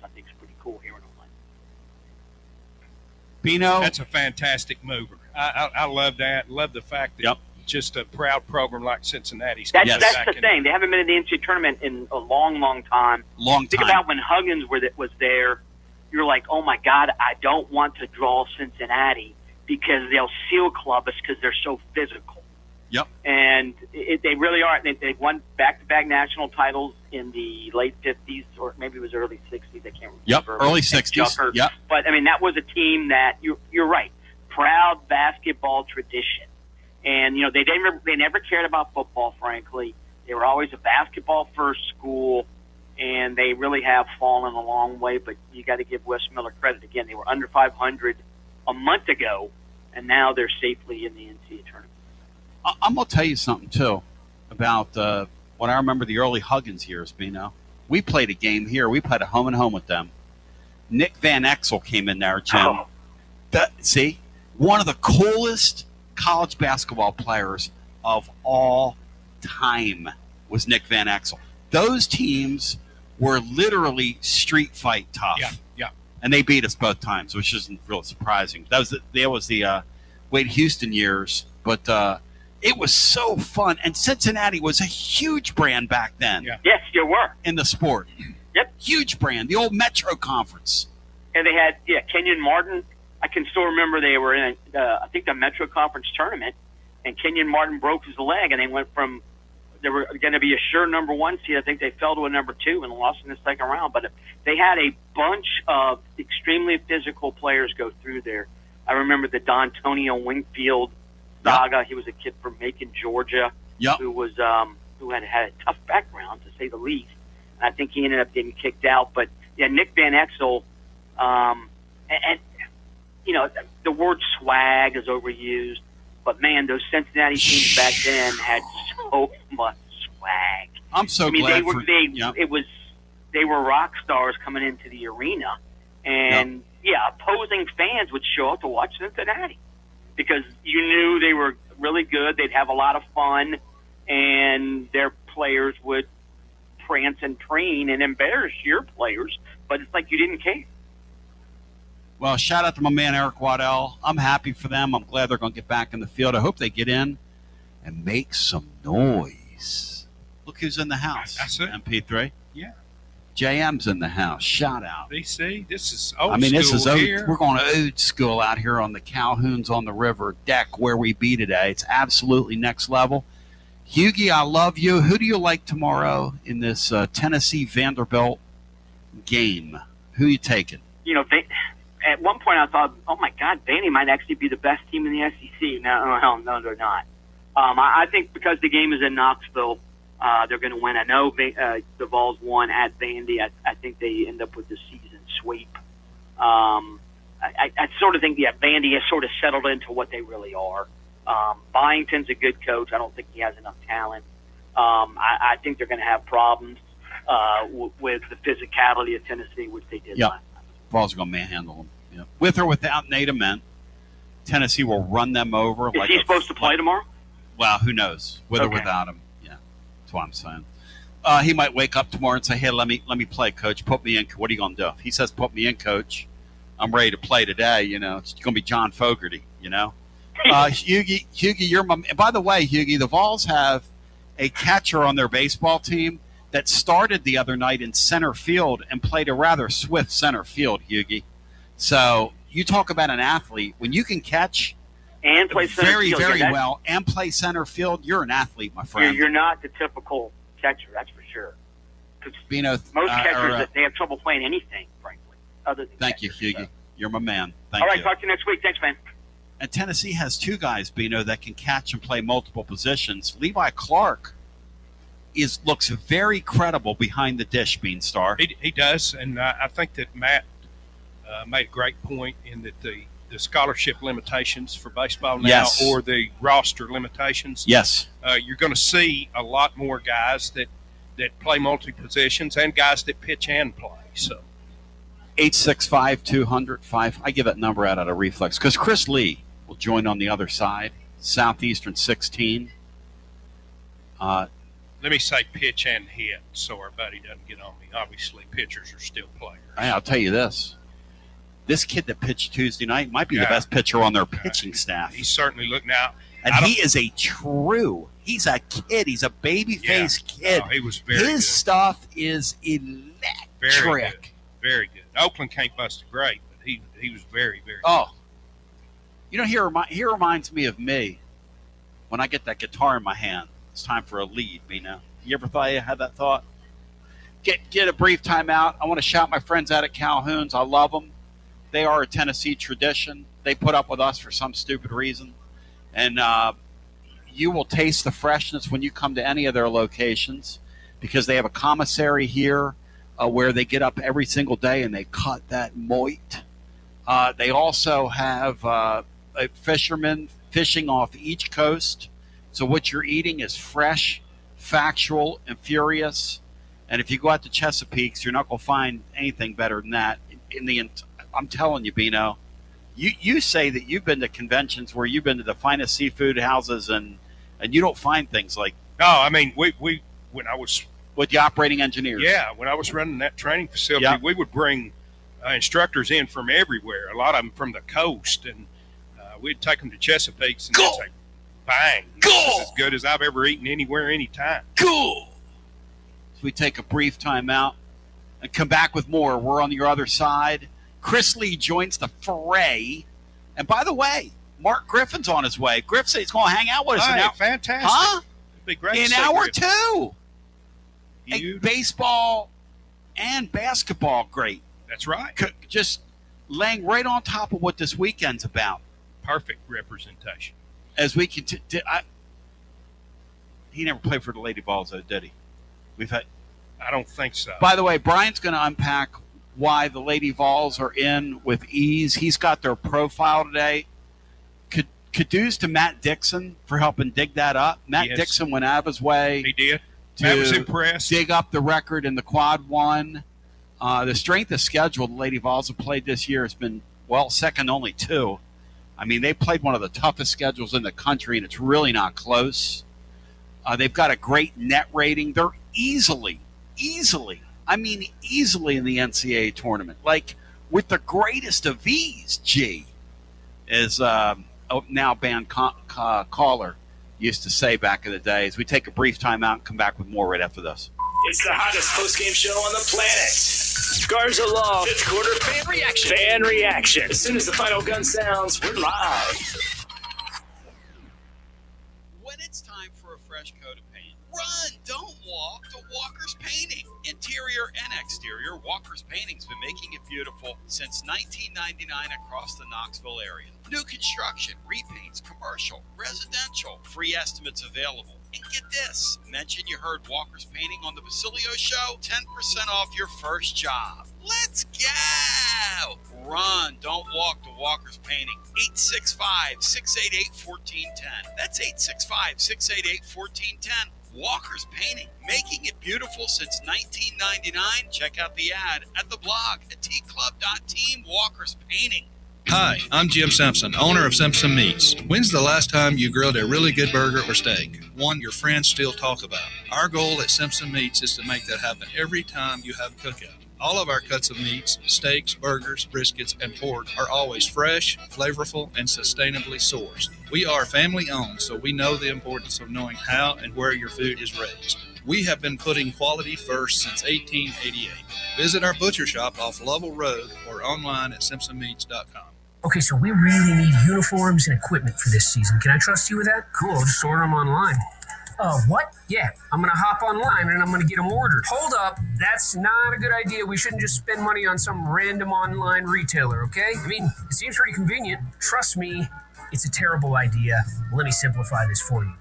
I think it's pretty cool here in Orlando. Bino? That's a fantastic mover. I love that. Love the fact that just a proud program like Cincinnati's. That's the thing. They haven't been in the NCAA tournament in a long, long time. Think about when Huggins was there. You're like, oh, my God, I don't want to draw Cincinnati because they'll seal club us because they're so physical. Yep. And they really are. They won back-to-back national titles in the late 50s, or maybe it was early 60s. I can't remember. Yep, early 60s. Yep. But, I mean, that was a team that, you're right, proud basketball tradition. And, you know, they never cared about football, frankly. They were always a basketball-first school, and they really have fallen a long way. But you got to give Wes Miller credit. Again, they were under 500 a month ago, and now they're safely in the NCAA tournament. I'm going to tell you something, too, about what I remember the early Huggins years, Bino. We played a game here. We played a home-and-home with them. Nick Van Exel came in there, Jim. See? One of the coolest college basketball players of all time was Nick Van Exel. Those teams were literally street fight tough. Yeah. And they beat us both times, which isn't really surprising. That was the Wade Houston years, but it was so fun. And Cincinnati was a huge brand back then. Yeah. Yes, you were. In the sport. Yep. Huge brand. The old Metro Conference. And they had, Kenyon Martin. I can still remember they were in, I think, the Metro Conference tournament, and Kenyon Martin broke his leg, and they went from, they were going to be a sure number one seed. I think they fell to a number two and lost in the second round. But they had a bunch of extremely physical players go through there. I remember the D'Antonio Wingfield saga. Yep. He was a kid from Macon, Georgia, who was who had a tough background, to say the least. And I think he ended up getting kicked out. But, Nick Van Exel, and you know, the word swag is overused, but man, those Cincinnati teams back then had so much swag. I'm so glad they were rock stars coming into the arena, and opposing fans would show up to watch Cincinnati because you knew they were really good. They'd have a lot of fun, and their players would prance and preen and embarrass your players, but it's like you didn't care. Well, shout out to my man Eric Waddell. I'm happy for them. I'm glad they're going to get back in the field. I hope they get in and make some noise. Look who's in the house. That's it. MP3. Yeah. JM's in the house. Shout out. BC, this is old school this is here. We're going to old school out here on the Calhoun's on the River deck where we be today. It's absolutely next level. Hughie, I love you. Who do you like tomorrow in this Tennessee Vanderbilt game? Who are you taking? You know, at one point I thought, oh, my God, Vandy might actually be the best team in the SEC. No, they're not. I think because the game is in Knoxville, they're going to win. I know the Vols won at Vandy. I think they end up with the season sweep. I sort of think, Vandy has sort of settled into what they really are. Byington's a good coach. I don't think he has enough talent. I think they're going to have problems with the physicality of Tennessee, which they did last night. Vols are going to manhandle them. Yeah. With or without Nate Ament, Tennessee will run them over. Is he supposed to play tomorrow? Well, who knows? With or without him. Yeah, that's what I'm saying. He might wake up tomorrow and say, hey, let me play, coach. Put me in. What are you going to do? If he says, put me in, coach, I'm ready to play today. You know, it's going to be John Fogerty, you know. Hughie, you're my – by the way, Hughie, the Vols have a catcher on their baseball team that started the other night in center field and played a rather swift center field, Hughie. So you talk about an athlete. When you can catch and play center field, very well and play center field, you're an athlete, my friend. You're not the typical catcher, that's for sure. Most catchers, they have trouble playing anything, frankly, other than Thank you, Hughie. So. You're my man. Thank you. All right, talk to you next week. Thanks, man. And Tennessee has two guys, Bino, that can catch and play multiple positions. Levi Clark looks very credible behind the dish, Beanstar. He does, and I think that Matt made a great point in that the scholarship limitations for baseball now or the roster limitations. Yes. You're going to see a lot more guys that play multi-positions and guys that pitch and play. So 865-200-5. I give that number out of reflex because Chris Lee will join on the other side. Southeastern 16. Let me say pitch and hit so our buddy doesn't get on me. Obviously, pitchers are still players. I'll tell you this. This kid that pitched Tuesday night might be the best pitcher on their pitching staff. He's certainly looking out. And he is he's a kid. He's a baby-faced kid. Oh, he was very good. His stuff is electric. Very good. Very good. Oakland can't bust a great, but he was very, very good. Oh. You know, he reminds me of me when I get that guitar in my hand. It's time for a lead, Bino. You ever thought you had that thought? Get a brief timeout. I want to shout my friends out at Calhoun's. I love them. They are a Tennessee tradition. They put up with us for some stupid reason. And you will taste the freshness when you come to any of their locations because they have a commissary here where they get up every single day and they cut that moit. They also have a fisherman fishing off each coast. So what you're eating is fresh, factual, and furious. And if you go out to Chesapeake, you're not going to find anything better than that. I'm telling you, Bino, you say that you've been to conventions where you've been to the finest seafood houses and you don't find things like. No, I mean we when I was with the operating engineers. Yeah, when I was running that training facility, we would bring instructors in from everywhere. A lot of them from the coast, and we'd take them to Chesapeake and they'd say, "Bang, this is as good as I've ever eaten anywhere, anytime." Cool. So we take a brief time out and come back with more. We're on your other side. Chris Lee joins the fray. And by the way, Mark Griffin's on his way. Griff said he's going to hang out with us. Hey, fantastic. Huh? It'd be great in hour two. Hey, baseball and basketball, great. That's right. Just laying right on top of what this weekend's about. Perfect representation. As we continue, he never played for the Lady Vols, though, did he? I don't think so. By the way, Brian's going to unpack why the Lady Vols are in with ease. He's got their profile today. Kudos to Matt Dixon for helping dig that up. Matt Dixon went out of his way. He did. Matt was impressed. Dig up the record in the Quad 1. The strength of schedule the Lady Vols have played this year has been, second only to. I mean, they played one of the toughest schedules in the country, and it's really not close. They've got a great net rating. They're easily in the NCAA tournament. Like, with the greatest of ease, as now banned caller used to say back in the day. As we take a brief time out and come back with more right after this. It's the hottest postgame show on the planet. Garza Law, fifth quarter fan reaction. Fan reaction. As soon as the final gun sounds, we're live. When it's time for a fresh coat of paint, run, don't walk to Walker's Painting. Interior and exterior, Walker's Painting's been making it beautiful since 1999 across the Knoxville area. New construction, repaints, commercial, residential, free estimates available. And get this, mention you heard Walker's Painting on the Basilio Show, 10% off your first job. Let's go! Run, don't walk to Walker's Painting. 865-688-1410. That's 865-688-1410. Walker's Painting, making it beautiful since 1999. Check out the ad at the blog at tclub.team. Walker's Painting. Hi, I'm Jim Simpson, owner of Simpson Meats. When's the last time you grilled a really good burger or steak? One your friends still talk about. Our goal at Simpson Meats is to make that happen every time you have a cookout. All of our cuts of meats, steaks, burgers, briskets, and pork are always fresh, flavorful, and sustainably sourced. We are family owned, so we know the importance of knowing how and where your food is raised. We have been putting quality first since 1888. Visit our butcher shop off Lovell Road or online at simpsonmeats.com. Okay, so we really need uniforms and equipment for this season. Can I trust you with that? Cool, I'll just order them online. What? Yeah, I'm going to hop online and I'm going to get them ordered. Hold up, that's not a good idea. We shouldn't just spend money on some random online retailer, okay? I mean, it seems pretty convenient. Trust me, it's a terrible idea. Let me simplify this for you.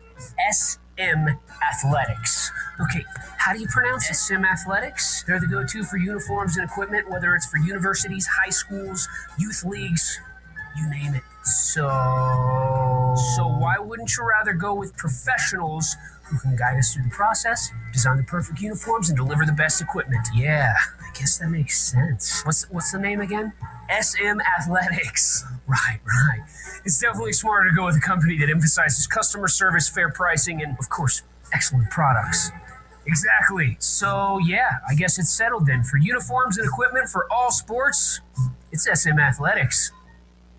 SM Athletics. Okay, how do you pronounce it? SM Athletics? They're the go-to for uniforms and equipment, whether it's for universities, high schools, youth leagues, you name it. So why wouldn't you rather go with professionals who can guide us through the process, design the perfect uniforms, and deliver the best equipment. Yeah, I guess that makes sense. What's the name again? SM Athletics. Right. It's definitely smarter to go with a company that emphasizes customer service, fair pricing, and, of course, excellent products. Exactly. So, yeah, I guess it's settled then. For uniforms and equipment for all sports, it's SM Athletics.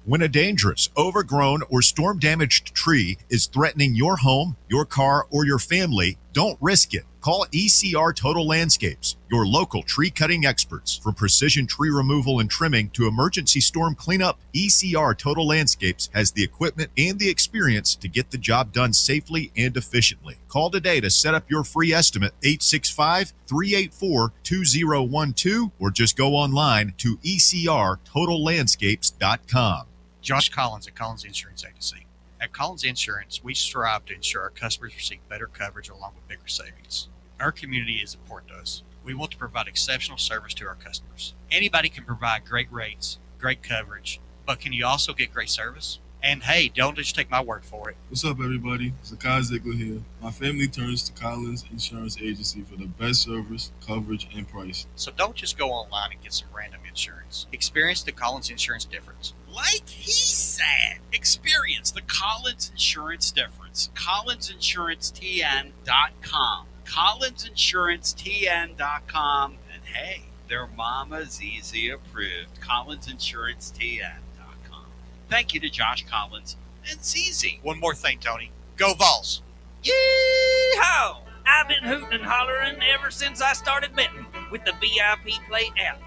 When a dangerous, overgrown, or storm-damaged tree is threatening your home, your car, or your family, don't risk it. Call ECR Total Landscapes, your local tree-cutting experts. From precision tree removal and trimming to emergency storm cleanup, ECR Total Landscapes has the equipment and the experience to get the job done safely and efficiently. Call today to set up your free estimate, 865-384-2012, or just go online to ecrtotallandscapes.com. Josh Collins at Collins Insurance Agency. At Collins Insurance, we strive to ensure our customers receive better coverage along with bigger savings. Our community is important to us. We want to provide exceptional service to our customers. Anybody can provide great rates, great coverage, but can you also get great service? And hey, don't just take my word for it. What's up, everybody? It's Zakai Ziegler here. My family turns to Collins Insurance Agency for the best service, coverage, and price. So don't just go online and get some random insurance. Experience the Collins Insurance difference. Like he said, experience the Collins Insurance difference. CollinsInsuranceTN.com. CollinsInsuranceTN.com. And hey, their Mama's Easy approved. CollinsInsuranceTN.com. Thank you to Josh Collins and ZZ. One more thing, Tony. Go Vols! Yee-haw! I've been hooting and hollering ever since I started betting with the VIP Play app.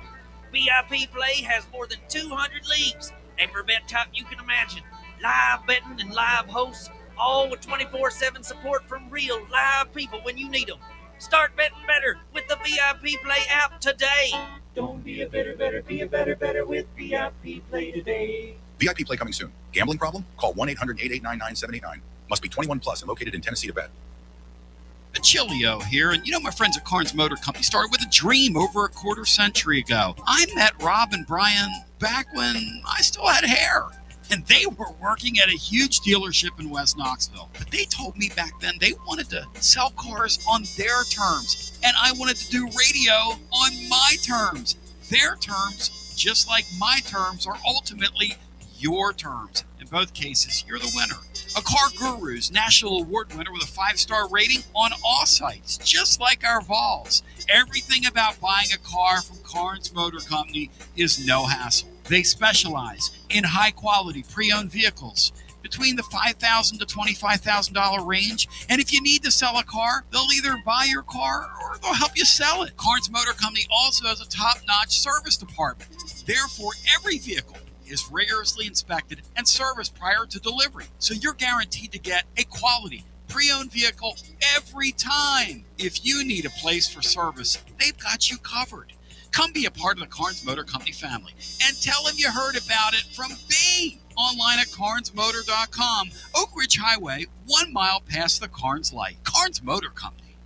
VIP Play has more than 200 leagues, every bet type you can imagine. Live betting and live hosts, all with 24/7 support from real live people when you need them. Start betting better with the VIP Play app today. Don't be a better, be a better with VIP Play today. VIP Play coming soon. Gambling problem? Call 1-800-889-9789. Must be 21 plus and located in Tennessee to bet. Achillio here, and my friends at Carnes Motor Company started with a dream over a quarter century ago. I met Rob and Brian back when I still had hair, and they were working at a huge dealership in West Knoxville. But they told me back then they wanted to sell cars on their terms, and I wanted to do radio on my terms. Their terms, just like my terms, are ultimately your terms. In both cases, you're the winner. A Car Guru's National Award winner with a 5-star rating on all sites, just like our Vols. Everything about buying a car from Carnes Motor Company is no hassle. They specialize in high-quality pre-owned vehicles between the $5,000 to $25,000 range. And if you need to sell a car, they'll either buy your car or they'll help you sell it. Carnes Motor Company also has a top-notch service department. Therefore, every vehicle is rigorously inspected and serviced prior to delivery. So you're guaranteed to get a quality pre-owned vehicle every time. If you need a place for service, they've got you covered. Come be a part of the Carnes Motor Company family and tell them you heard about it from me. Online at carnesmotor.com. Oak Ridge Highway, 1 mile past the Carnes light. Carnes Motor Company.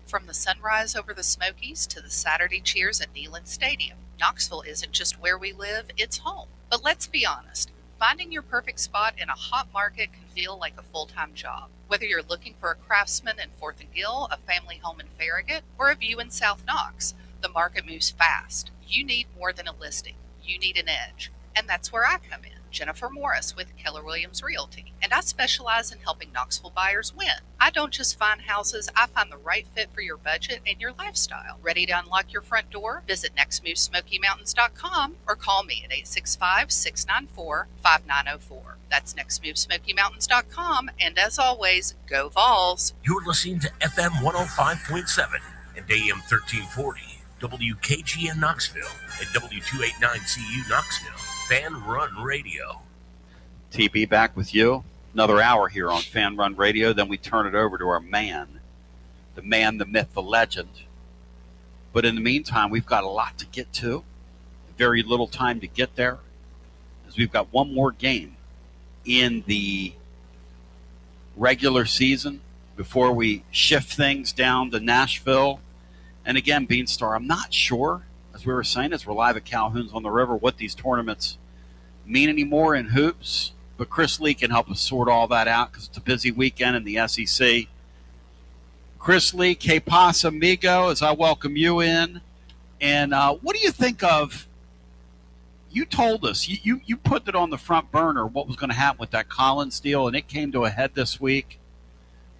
From the sunrise over the Smokies to the Saturday cheers at Neyland Stadium, Knoxville isn't just where we live, it's home. But let's be honest, finding your perfect spot in a hot market can feel like a full-time job. Whether you're looking for a Craftsman in 4th and Gill, a family home in Farragut, or a view in South Knox, the market moves fast. You need more than a listing. You need an edge. And that's where I come in. Jennifer Morris with Keller Williams Realty, and I specialize in helping Knoxville buyers win. I don't just find houses, I find the right fit for your budget and your lifestyle. Ready to unlock your front door? Visit nextmovesmokymountains.com or call me at 865-694-5904. That's nextmovesmokymountains.com, and as always, go Vols. You're listening to FM 105.7 and AM 1340, WKGN Knoxville, and W289CU Knoxville. Fanrun Radio. TB back with you. Another hour here on Fanrun Radio. Then we turn it over to our man, the myth, the legend. But in the meantime, we've got a lot to get to. Very little time to get there, as we've got one more game in the regular season before we shift things down to Nashville. And again, Beanstar, I'm not sure, as we were saying, as we're live at Calhoun's on the River, what these tournaments mean anymore in hoops. But Chris Lee can help us sort all that out because it's a busy weekend in the SEC. Chris Lee, Que Pasa Amigo, as I welcome you in. And what do you think of, you told us, you put it on the front burner what was going to happen with that Collins deal, and it came to a head this week.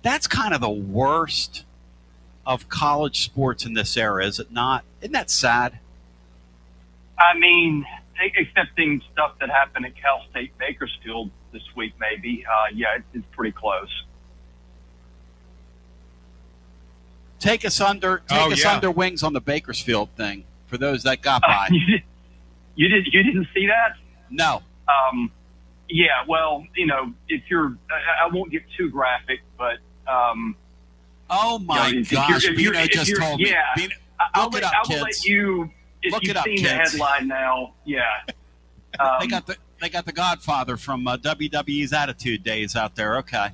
That's kind of the worst of college sports in this era, is it not? Isn't that sad? I mean, excepting stuff that happened at Cal State Bakersfield this week, maybe. Yeah, it's pretty close. Take us under wings on the Bakersfield thing for those that got by. You didn't see that? No. Yeah. Well, if you're, I won't get too graphic, but oh my gosh, Bino just told me. Yeah. I will let you. If you've seen the headline now, yeah. They got the Godfather from WWE's Attitude Days out there. Okay.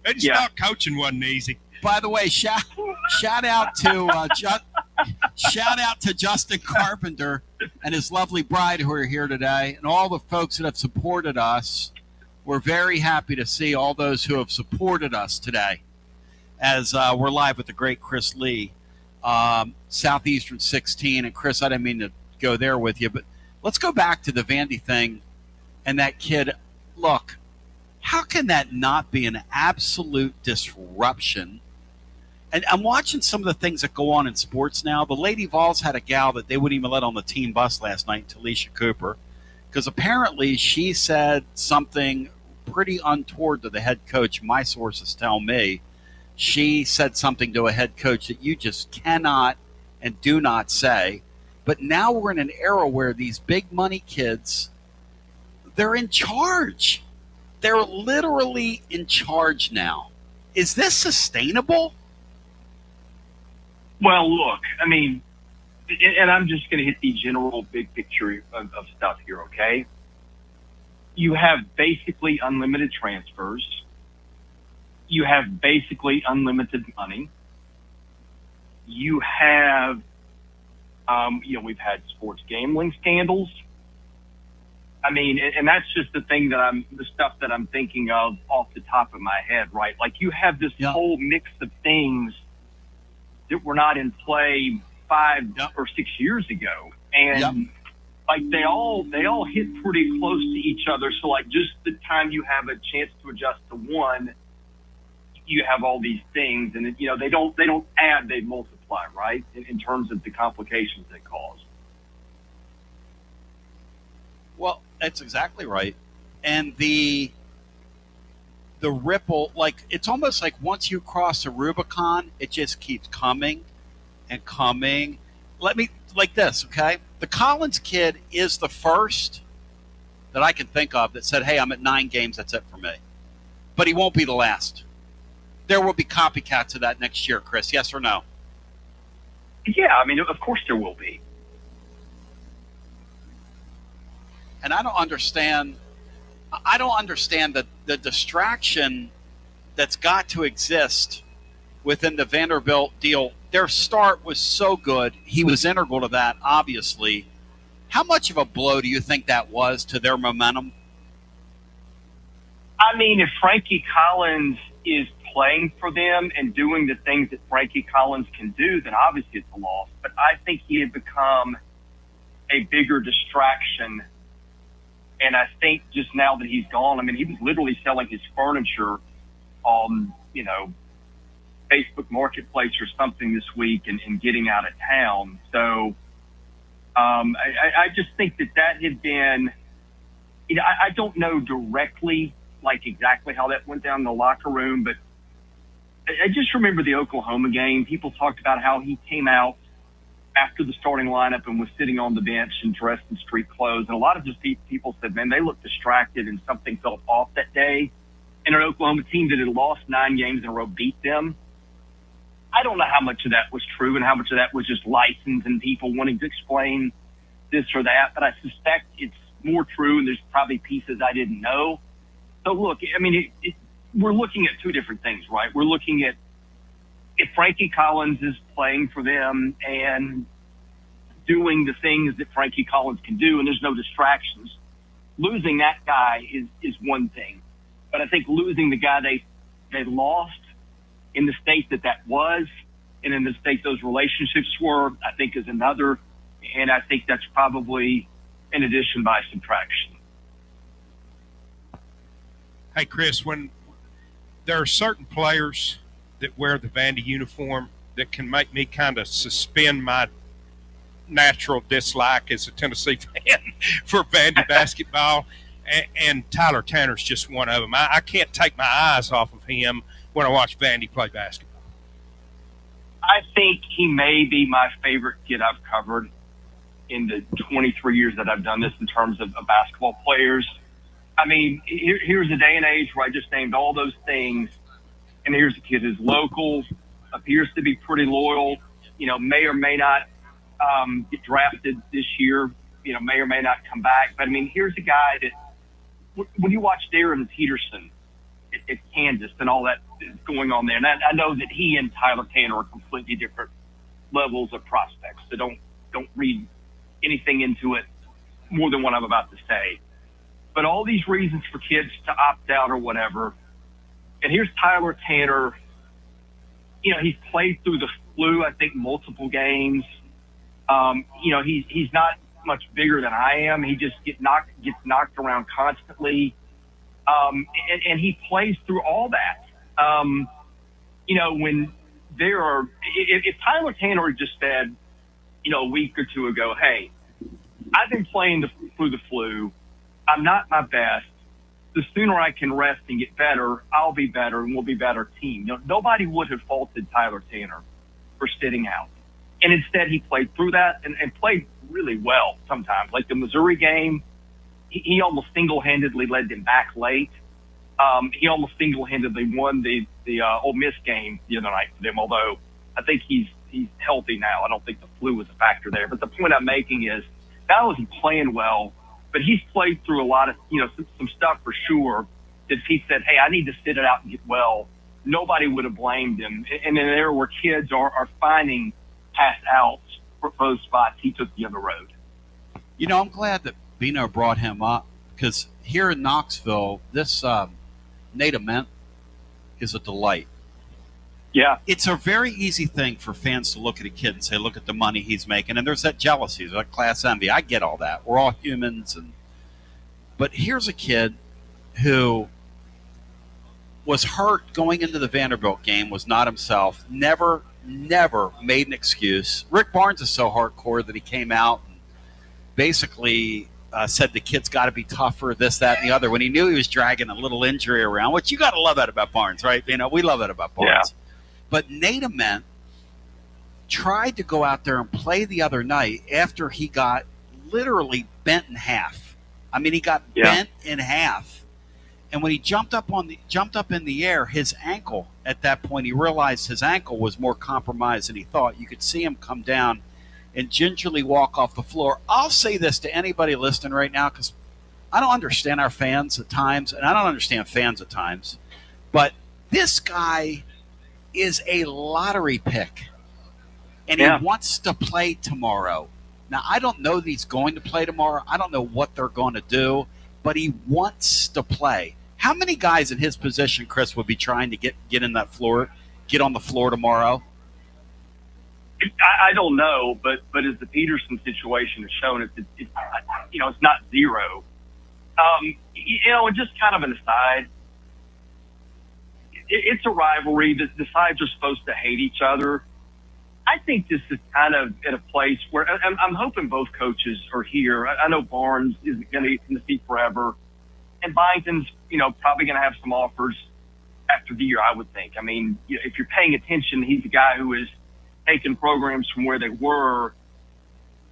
They just thought coaching wasn't easy. By the way, shout out to Justin Carpenter and his lovely bride who are here today, and all the folks that have supported us. We're very happy to see all those who have supported us today, as we're live with the great Chris Lee, Southeastern 16. And Chris, I didn't mean to go there with you, but let's go back to the Vandy thing and that kid. Look, how can that not be an absolute disruption? And I'm watching some of the things that go on in sports now. The Lady Vols had a gal that they wouldn't even let on the team bus last night, Talisha Cooper, because apparently she said something pretty untoward to the head coach. My sources tell me she said something to a head coach that you just cannot and do not say. But now we're in an era where these big money kids, they're in charge. They're literally in charge now. Is this sustainable? Well, look, I mean, and I'm just going to hit the general big picture of stuff here, okay? You have basically unlimited transfers. You have basically unlimited money. You have, we've had sports gambling scandals. I mean, and that's just the stuff that I'm thinking of off the top of my head, right? Like you have this whole mix of things that were not in play 5 or 6 years ago. And like they all hit pretty close to each other. So like just the time you have a chance to adjust to one, you have all these things, and they don't add, they multiply, right? In terms of the complications they cause. Well, that's exactly right. And the ripple, like it's almost like once you cross the Rubicon, it just keeps coming and coming. Let me like this, okay? The Collins kid is the first that I can think of that said, "Hey, I'm at 9 games. That's it for me." But he won't be the last. There will be copycats of that next year, Chris. Yes or no? Yeah, I mean, of course there will be. And I don't understand the distraction that's got to exist within the Vanderbilt deal. Their start was so good. He was integral to that, obviously. How much of a blow do you think that was to their momentum? I mean, if Frankie Collins is playing for them and doing the things that Frankie Collins can do, then obviously it's a loss. But I think he had become a bigger distraction. And I think just now that he's gone, I mean, he was literally selling his furniture on, Facebook Marketplace or something this week and getting out of town. So I just think that had been, I don't know directly, like exactly how that went down in the locker room, but I just remember the Oklahoma game. People talked about how he came out after the starting lineup and was sitting on the bench and dressed in street clothes. And a lot of just people said, man, they looked distracted and something felt off that day. And an Oklahoma team that had lost 9 games in a row beat them. I don't know how much of that was true and how much of that was just license and people wanting to explain this or that. But I suspect it's more true, and there's probably pieces I didn't know. So, look, I mean, we're looking at 2 different things, right? We're looking at if Frankie Collins is playing for them and doing the things that Frankie Collins can do, and there's no distractions. Losing that guy is one thing. But I think losing the guy they lost in the state that was, and in the state those relationships were, I think is another. And I think that's probably an addition by subtraction. Hey, Chris, when there are certain players that wear the Vandy uniform that can make me kind of suspend my natural dislike as a Tennessee fan for Vandy basketball, and Tyler Tanner's just one of them. I can't take my eyes off of him when I watch Vandy play basketball. I think he may be my favorite kid I've covered in the 23 years that I've done this in terms of basketball players. I mean, here's a day and age where I just named all those things, and here's a kid who's local, appears to be pretty loyal, may or may not get drafted this year, may or may not come back. But, I mean, here's a guy that when you watch Darren Peterson at Kansas and all that is going on there, and I know that he and Tyler Tanner are completely different levels of prospects, so don't read anything into it more than what I'm about to say. But all these reasons for kids to opt out or whatever, and here's Tyler Tanner. He's played through the flu, I think, multiple games. He's not much bigger than I am. He just gets knocked around constantly. And he plays through all that. When there are, if Tyler Tanner had just said, a week or two ago, hey, I've been playing through the flu. I'm not my best. The sooner I can rest and get better, I'll be better and we'll be a better team. Nobody would have faulted Tyler Tanner for sitting out. And instead he played through that and played really well sometimes. Like the Missouri game, he almost single-handedly led them back late. He almost single-handedly won the Ole Miss game the other night for them, although I think he's healthy now. I don't think the flu was a factor there. But the point I'm making is not only is he playing well, but he's played through a lot of, some stuff for sure that if he said, hey, I need to sit it out and get well, nobody would have blamed him. And then there were kids are finding pass outs for those spots. He took the other road. I'm glad that Bino brought him up because here in Knoxville, this Nate Ament is a delight. Yeah. It's a very easy thing for fans to look at a kid and say, look at the money he's making. And there's that jealousy, there's that class envy. I get all that. We're all humans. But here's a kid who was hurt going into the Vanderbilt game, was not himself, never made an excuse. Rick Barnes is so hardcore that he came out and basically said the kid's got to be tougher, this, that, and the other, when he knew he was dragging a little injury around, which you got to love that about Barnes, right? We love that about Barnes. Yeah. But Nate Ament tried to go out there and play the other night after he got literally bent in half. I mean, he got bent in half. And when he jumped up in the air, his ankle, at that point, he realized his ankle was more compromised than he thought. You could see him come down and gingerly walk off the floor. I'll say this to anybody listening right now, because I don't understand our fans at times, and I don't understand fans at times, but this guy is a lottery pick, and he wants to play tomorrow. Now, I don't know that he's going to play tomorrow. I don't know what they're going to do, but he wants to play. How many guys in his position, Chris, would be trying to get on the floor tomorrow? I don't know, but as the Peterson situation has shown, it's not zero. And just kind of an aside, it's a rivalry. The sides are supposed to hate each other. I think this is kind of at a place where I'm hoping both coaches are here. I know Barnes isn't going to get in the seat forever, and Byington's probably going to have some offers after the year, I would think. I mean, if you're paying attention, he's a guy who is taking programs from where they were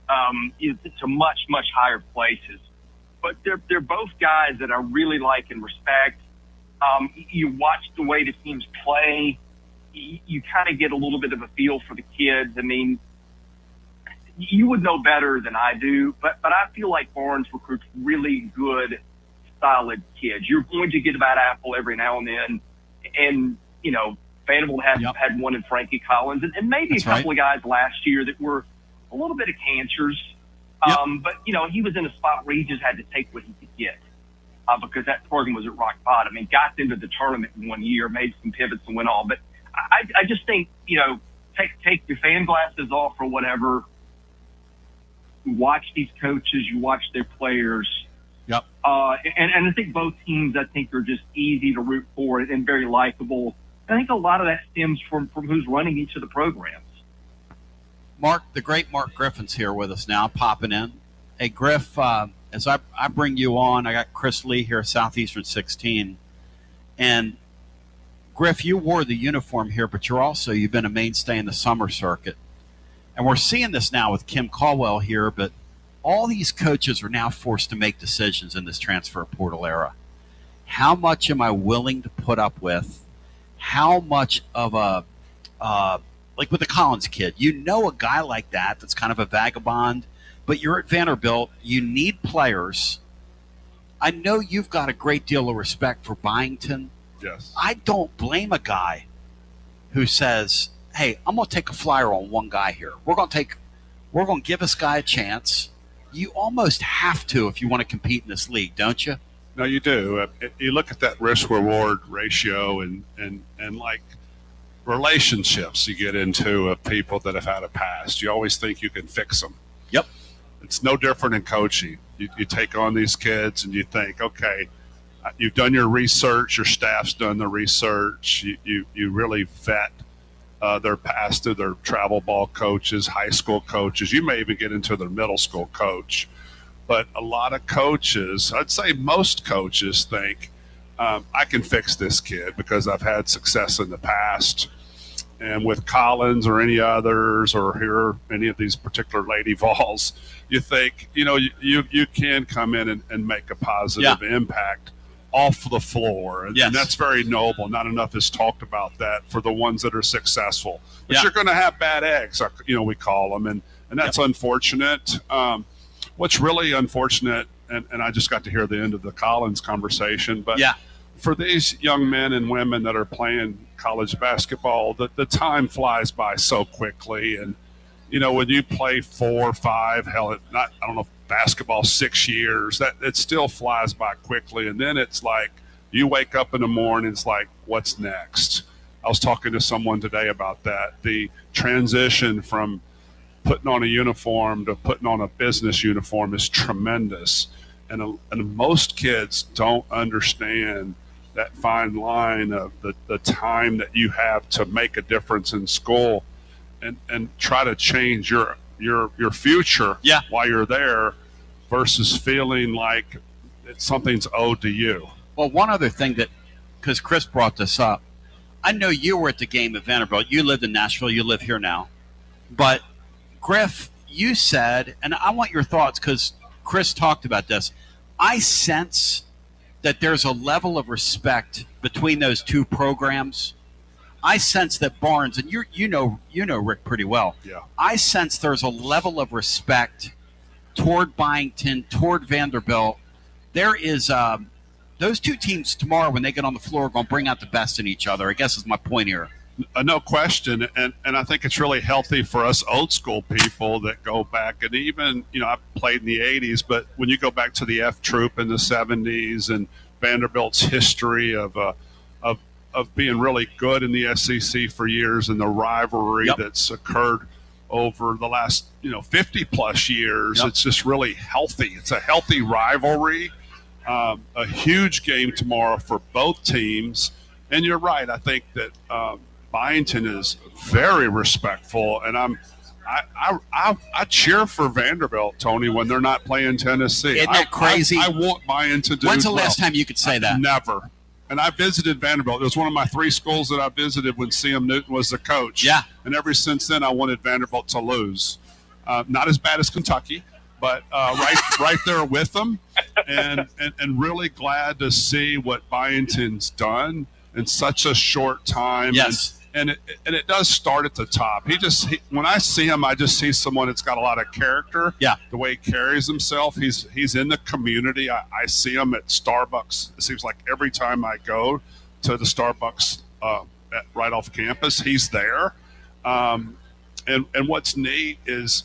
to much, much higher places. But they're both guys that I really like and respect. You watch the way the teams play, you kind of get a little bit of a feel for the kids. I mean, you would know better than I do, but I feel like Barnes recruits really good, solid kids. You're going to get a bad apple every now and then, and Vanderbilt had one in Frankie Collins, and maybe a couple of guys last year that were a little bit of cancers. But he was in a spot where he just had to take what he could get because that program was at rock bottom. I mean, got into the tournament in 1 year, made some pivots and went on. But I just think, take your fan glasses off or whatever. Watch these coaches. You watch their players. Yep. And I think both teams, are just easy to root for and very likable. I think a lot of that stems from who's running each of the programs. Mark, the great Mark Griffin's here with us now, popping in. Hey, Griff, as I bring you on, I got Chris Lee here, Southeastern 16. And, Griff, you wore the uniform here, but you've been a mainstay in the summer circuit. And we're seeing this now with Kim Caldwell here, but all these coaches are now forced to make decisions in this transfer portal era. How much am I willing to put up with? How much of like with the Collins kid, a guy like that's kind of a vagabond, but you're at Vanderbilt, you need players. I know you've got a great deal of respect for Byington. Yes. I don't blame a guy who says, hey, I'm going to take a flyer on one guy here. We're going to give this guy a chance. You almost have to if you want to compete in this league, don't you? No, you do. You look at that risk-reward ratio and like relationships you get into of people that have had a past. You always think you can fix them. Yep. It's no different in coaching. You take on these kids and you think, okay, you've done your research, your staff's done the research, you really vet their past through their travel ball coaches, high school coaches. You may even get into their middle school coach. But a lot of coaches, I'd say most coaches think, I can fix this kid because I've had success in the past. And with Collins or any others or here, any of these particular Lady Vols, you think, you can come in and make a positive impact off the floor. And that's very noble. Not enough is talked about that for the ones that are successful. But you're going to have bad eggs, we call them. And that's unfortunate. What's really unfortunate, and I just got to hear the end of the Collins conversation, but for these young men and women that are playing college basketball, the time flies by so quickly. And, when you play 4, 5, I don't know, basketball 6 years, that it still flies by quickly. And then it's like you wake up in the morning, it's like, what's next? I was talking to someone today about that. The transition from putting on a uniform to putting on a business uniform is tremendous. And most kids don't understand that fine line of the time that you have to make a difference in school and try to change your future while you're there versus feeling like something's owed to you. Well, one other thing because Chris brought this up, I know you were at the game at Vanderbilt. You lived in Nashville. You live here now. But Griff, you said, and I want your thoughts because Chris talked about this, I sense that there's a level of respect between those two programs. I sense that Barnes, and you know Rick pretty well. Yeah. I sense there's a level of respect toward Byington, toward Vanderbilt. There is those two teams tomorrow when they get on the floor are going to bring out the best in each other, I guess is my point here. No question, and I think it's really healthy for us old school people that go back, and even, I played in the 80s, but when you go back to the F Troop in the 70s and Vanderbilt's history of being really good in the SEC for years and the rivalry that's occurred over the last 50 plus years, it's just really healthy. It's a healthy rivalry, a huge game tomorrow for both teams, and you're right. I think that Byington is very respectful, and I cheer for Vanderbilt, Tony, when they're not playing Tennessee. Isn't that crazy? I want Byington to do. When's the last time you could say that? Never. And I visited Vanderbilt. It was one of my 3 schools that I visited when C.M. Newton was the coach. Yeah. And ever since then, I wanted Vanderbilt to lose. Not as bad as Kentucky, but right there with them, and really glad to see what Byington's done in such a short time. Yes. And it does start at the top. When I see him, I just see someone that's got a lot of character. Yeah. The way he carries himself, he's in the community. I see him at Starbucks. It seems like every time I go to the Starbucks right off campus, he's there. And what's neat is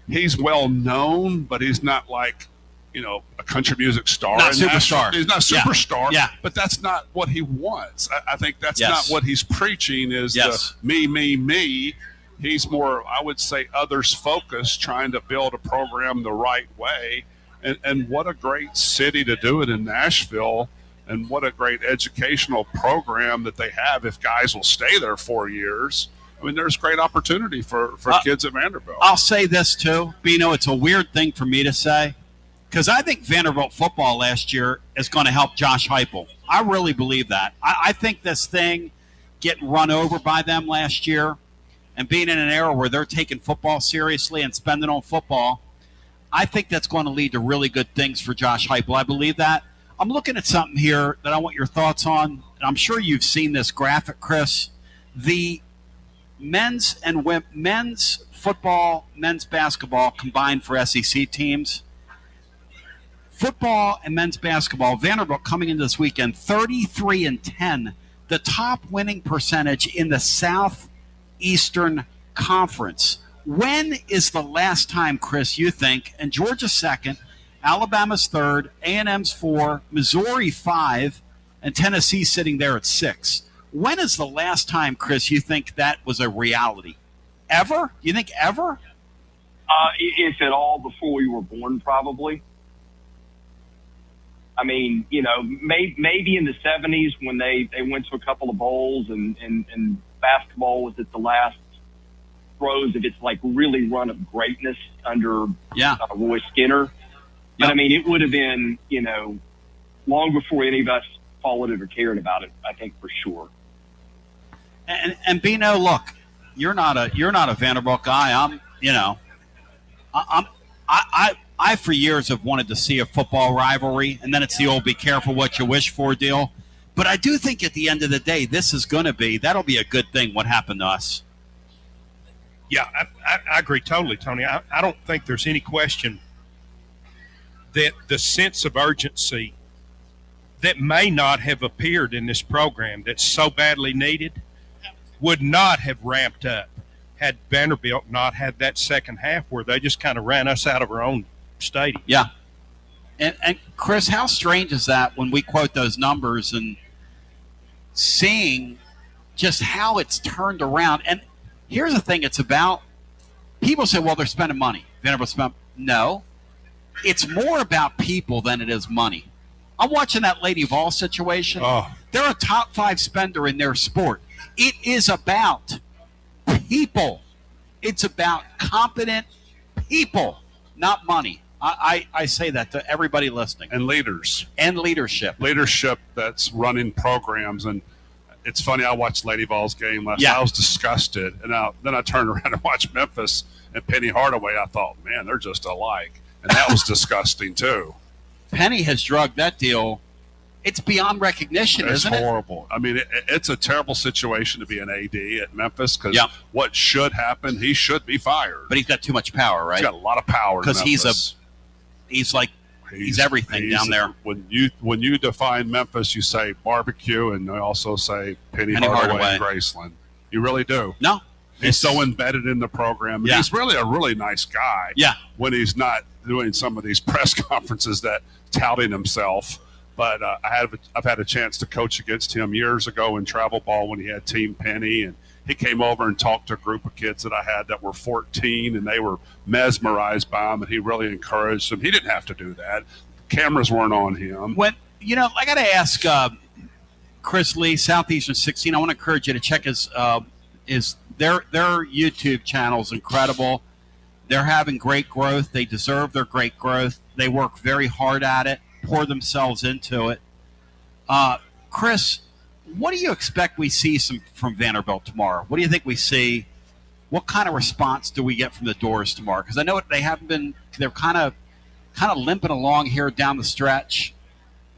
he's well known, but he's not like a country music star. Not superstar. He's not a superstar. Yeah. But that's not what he wants. I think that's Yes. not what he's preaching is Yes. the me. He's more, I would say, others focused, trying to build a program the right way. And what a great city to do it in Nashville. And what a great educational program that they have if guys will stay there 4 years. I mean, there's great opportunity for kids at Vanderbilt. I'll say this, too. Bino, it's a weird thing for me to say because I think Vanderbilt football last year is going to help Josh Heupel. I really believe that. I think this thing getting run over by them last year and being in an era where they're taking football seriously and spending on football, I think that's going to lead to really good things for Josh Heupel. I believe that. I'm looking at something here that I want your thoughts on, and I'm sure you've seen this graphic, Chris. The men's football, men's basketball combined for SEC teams. Football and men's basketball, Vanderbilt coming into this weekend, 33-10, the top winning percentage in the Southeastern Conference. When is the last time, Chris, you think, and Georgia's second, Alabama's third, A&M's 4, Missouri 5, and Tennessee sitting there at 6. When is the last time, Chris, you think that was a reality? Ever? You think ever? If at all, before we were born, probably. I mean, maybe in the 70s when they went to a couple of bowls and basketball was at the last throes of its really run of greatness under Roy Skinner. But I mean, it would have been, long before any of us followed it or cared about it, I think for sure. And Bino, look, you're not a Vanderbilt guy. I for years have wanted to see a football rivalry, and then it's the old "be careful what you wish for" deal. But I do think at the end of the day, that'll be a good thing. What happened to us? Yeah, I agree totally, Tony. I don't think there's any question that the sense of urgency that may not have appeared in this program that's so badly needed would not have ramped up had Vanderbilt not had that second half where they just kind of ran us out of our own stadium. Yeah. And Chris, how strange is that when we quote those numbers and seeing just how it's turned around? And here's the thing it's about. People say, well, they're spending money. Vanderbilt spent. No. It's more about people than it is money. I'm watching that Lady Vol situation. Oh. They're a top 5 spender in their sport. It is about people. It's about competent people, not money. I say that to everybody listening. And leaders. And leadership. Leadership that's running programs. And it's funny, I watched Lady Vol's game last night. I was disgusted. And then I turned around and watched Memphis and Penny Hardaway. I thought, man, they're just alike. And that was disgusting, too. Penny has drugged that deal. It's beyond recognition, isn't it? It's horrible. I mean, it's a terrible situation to be an AD at Memphis because what should happen, he should be fired. But he's got too much power, right? He's got a lot of power because he's everything down there. When you define Memphis, you say barbecue, and you also say Penny Hardaway and Graceland. You really do. No. He's so embedded in the program. And he's really a really nice guy. Yeah. When he's not doing some of these press conferences that touting himself. But I've had a chance to coach against him years ago in travel ball when he had Team Penny, and he came over and talked to a group of kids that I had that were 14, and they were mesmerized by him, and he really encouraged them. He didn't have to do that. Cameras weren't on him. I got to ask Chris Lee, Southeastern 16. I want to encourage you to check their YouTube channel is incredible. They're having great growth. They deserve their great growth. They work very hard at it, pour themselves into it. Chris, what do you expect we see from Vanderbilt tomorrow? What do you think we see? What kind of response do we get from the doors tomorrow? Because I know they haven't been. They're kind of limping along here down the stretch.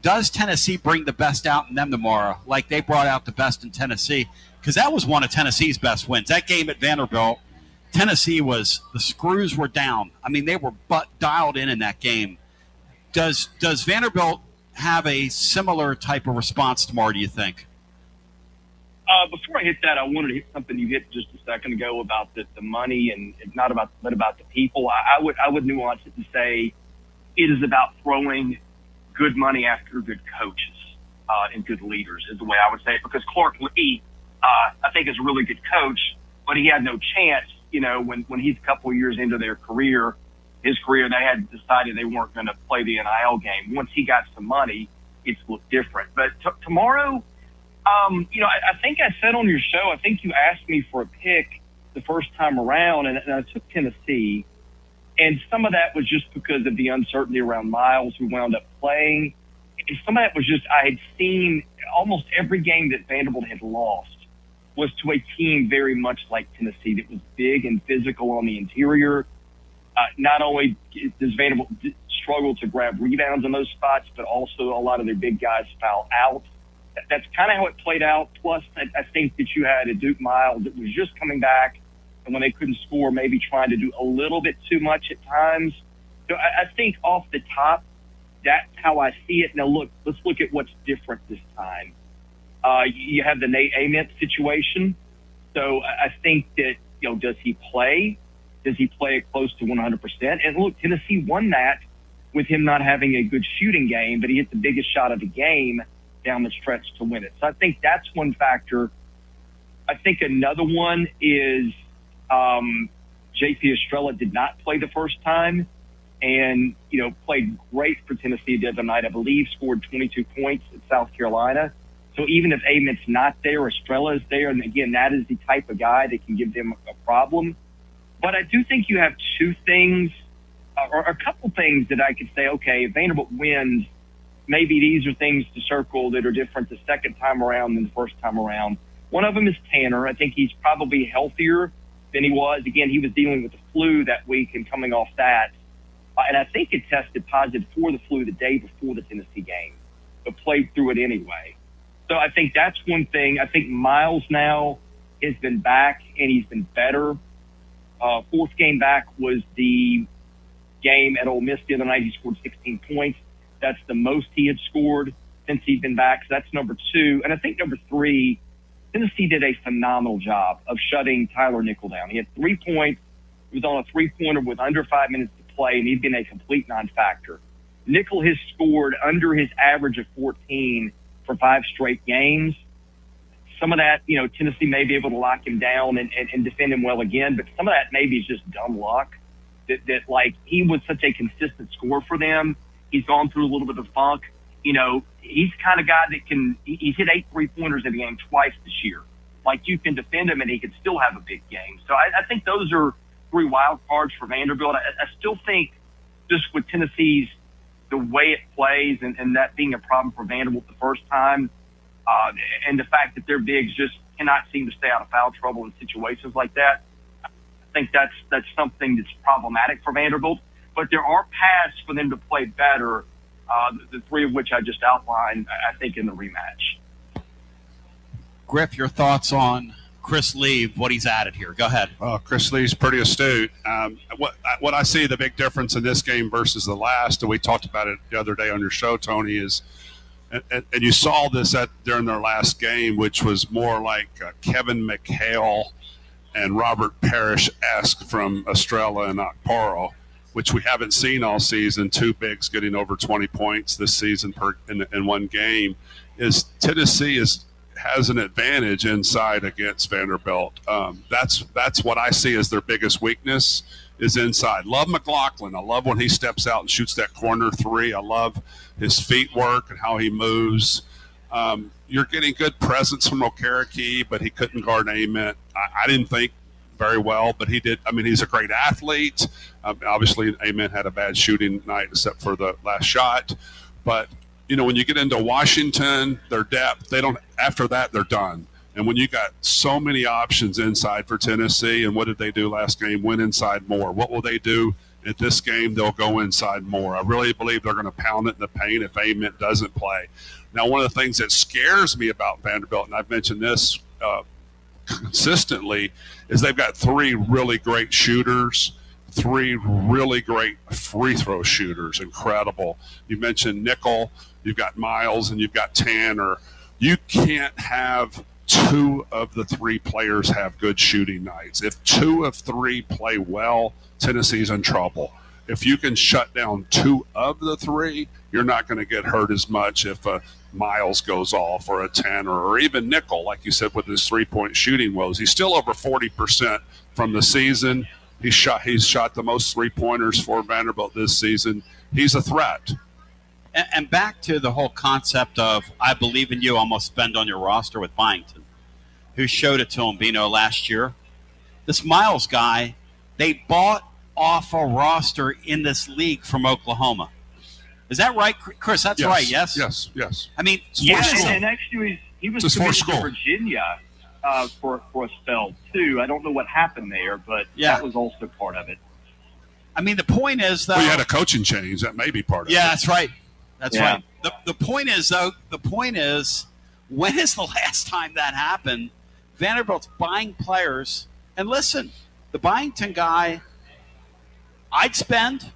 Does Tennessee bring the best out in them tomorrow, like they brought out the best in Tennessee? Because that was one of Tennessee's best wins. That game at Vanderbilt, Tennessee the screws were down. I mean, they were dialed in that game. Does Vanderbilt have a similar type of response tomorrow, do you think? Before I hit that, I wanted to hit something you hit just a second ago about the money and not about the people. I would nuance it to say it is about throwing good money after good coaches and good leaders is the way I would say it, because Clark Lee, I think, is a really good coach, but he had no chance, when he's a couple of years into his career, they had decided they weren't going to play the NIL game. Once he got some money, it's looked different. But tomorrow, I think I said on your show, I think you asked me for a pick the first time around, and I took Tennessee. And some of that was just because of the uncertainty around Miles, who wound up playing. And some of that was just I had seen almost every game that Vanderbilt had lost was to a team very much like Tennessee that was big and physical on the interior. Not only does Vanderbilt struggle to grab rebounds in those spots, but also a lot of their big guys foul out. That's kind of how it played out. Plus, I think that you had a Duke Miles that was just coming back, and when they couldn't score, maybe trying to do a little bit too much at times. So I think off the top, that's how I see it. Now, let's look at what's different this time. You have the Nate Ament situation. So I think that, does he play? Does he play it close to 100%? And look, Tennessee won that with him not having a good shooting game, but he hit the biggest shot of the game down the stretch to win it. So I think that's one factor. I think another one is J.P. Estrella did not play the first time and, played great for Tennessee the other night. I believe scored 22 points at South Carolina. So even if Ament's not there, Estrella is there. And again, that is the type of guy that can give them a problem. But I do think you have two things or a couple things that I could say, okay, if Vanderbilt wins, maybe these are things to circle that are different the second time around than the first time around. One of them is Tanner. I think he's probably healthier than he was. Again, he was dealing with the flu that week and coming off that. And I think it tested positive for the flu the day before the Tennessee game, but played through it anyway. So I think that's one thing. I think Miles now has been back and he's been better. Fourth game back was the game at Ole Miss the other night. He scored 16 points. That's the most he had scored since he's been back. So that's number two. And I think number three, Tennessee did a phenomenal job of shutting Tyler Nickel down. He had 3 points. He was on a three-pointer with under 5 minutes to play, and he's been a complete non-factor. Nickel has scored under his average of 14 for 5 straight games. Some of that, Tennessee may be able to lock him down and defend him well again, but some of that maybe is just dumb luck. That he was such a consistent scorer for them. He's gone through a little bit of funk. He's the kind of guy that he's hit 8 3-pointers in the game twice this year. You can defend him and he could still have a big game. So I think those are 3 wild cards for Vanderbilt. I still think just with Tennessee's, the way it plays and that being a problem for Vanderbilt the first time, and the fact that their bigs just cannot seem to stay out of foul trouble in situations like that, I think that's something that's problematic for Vanderbilt. But there are paths for them to play better, the 3 of which I just outlined, I think, in the rematch. Griff, your thoughts on Chris Lee, what he's added here? Go ahead. Chris Lee's pretty astute. What I see the big difference in this game versus the last, and we talked about it the other day on your show, Tony, is and you saw this during their last game, which was more like Kevin McHale and Robert Parrish-esque from Estrella and Okporo, which we haven't seen all season. 2 bigs getting over 20 points this season in one game. Is Tennessee has an advantage inside against Vanderbilt. That's what I see as their biggest weakness is inside. Love McLaughlin. I love when he steps out and shoots that corner 3. I love his feet work and how he moves. You're getting good presence from Okereke, but he couldn't guard Ament. I didn't think very well, but he did. I mean, he's a great athlete. Obviously, Ament had a bad shooting night except for the last shot. But, when you get into Washington, their depth, after that, they're done. And when you got so many options inside for Tennessee, and what did they do last game? Went inside more. What will they do at this game? They'll go inside more. I really believe they're going to pound it in the paint if Ament doesn't play. Now, one of the things that scares me about Vanderbilt, and I've mentioned this consistently, is they've got 3 really great shooters, 3 really great free throw shooters. Incredible. You mentioned Nickel, you've got Miles, and you've got Tanner. You can't have 2 of the 3 players have good shooting nights. If 2 of 3 play well, Tennessee's in trouble. if you can shut down 2 of the 3, you're not going to get hurt as much if Miles goes off or a 10 or even Nickel, like you said, with his 3-point shooting woes. He's still over 40% from the season. He's shot the most 3-pointers for Vanderbilt this season. He's a threat. And back to the whole concept of I believe in you, almost spend on your roster with Byington, who showed it to him, Bino, last year. This Miles guy, they bought off a roster in this league from Oklahoma. Is that right, Chris? That's right, yes? Yes. I mean, and actually he was committed to Virginia for a spell, too. I don't know what happened there, but that was also part of it. I mean, the point is, though. Well, you had a coaching change. That may be part of it. Yeah, that's right. That's right. The point is, though, when is the last time that happened? Vanderbilt's buying players. And listen, the Byington guy, I'd spend.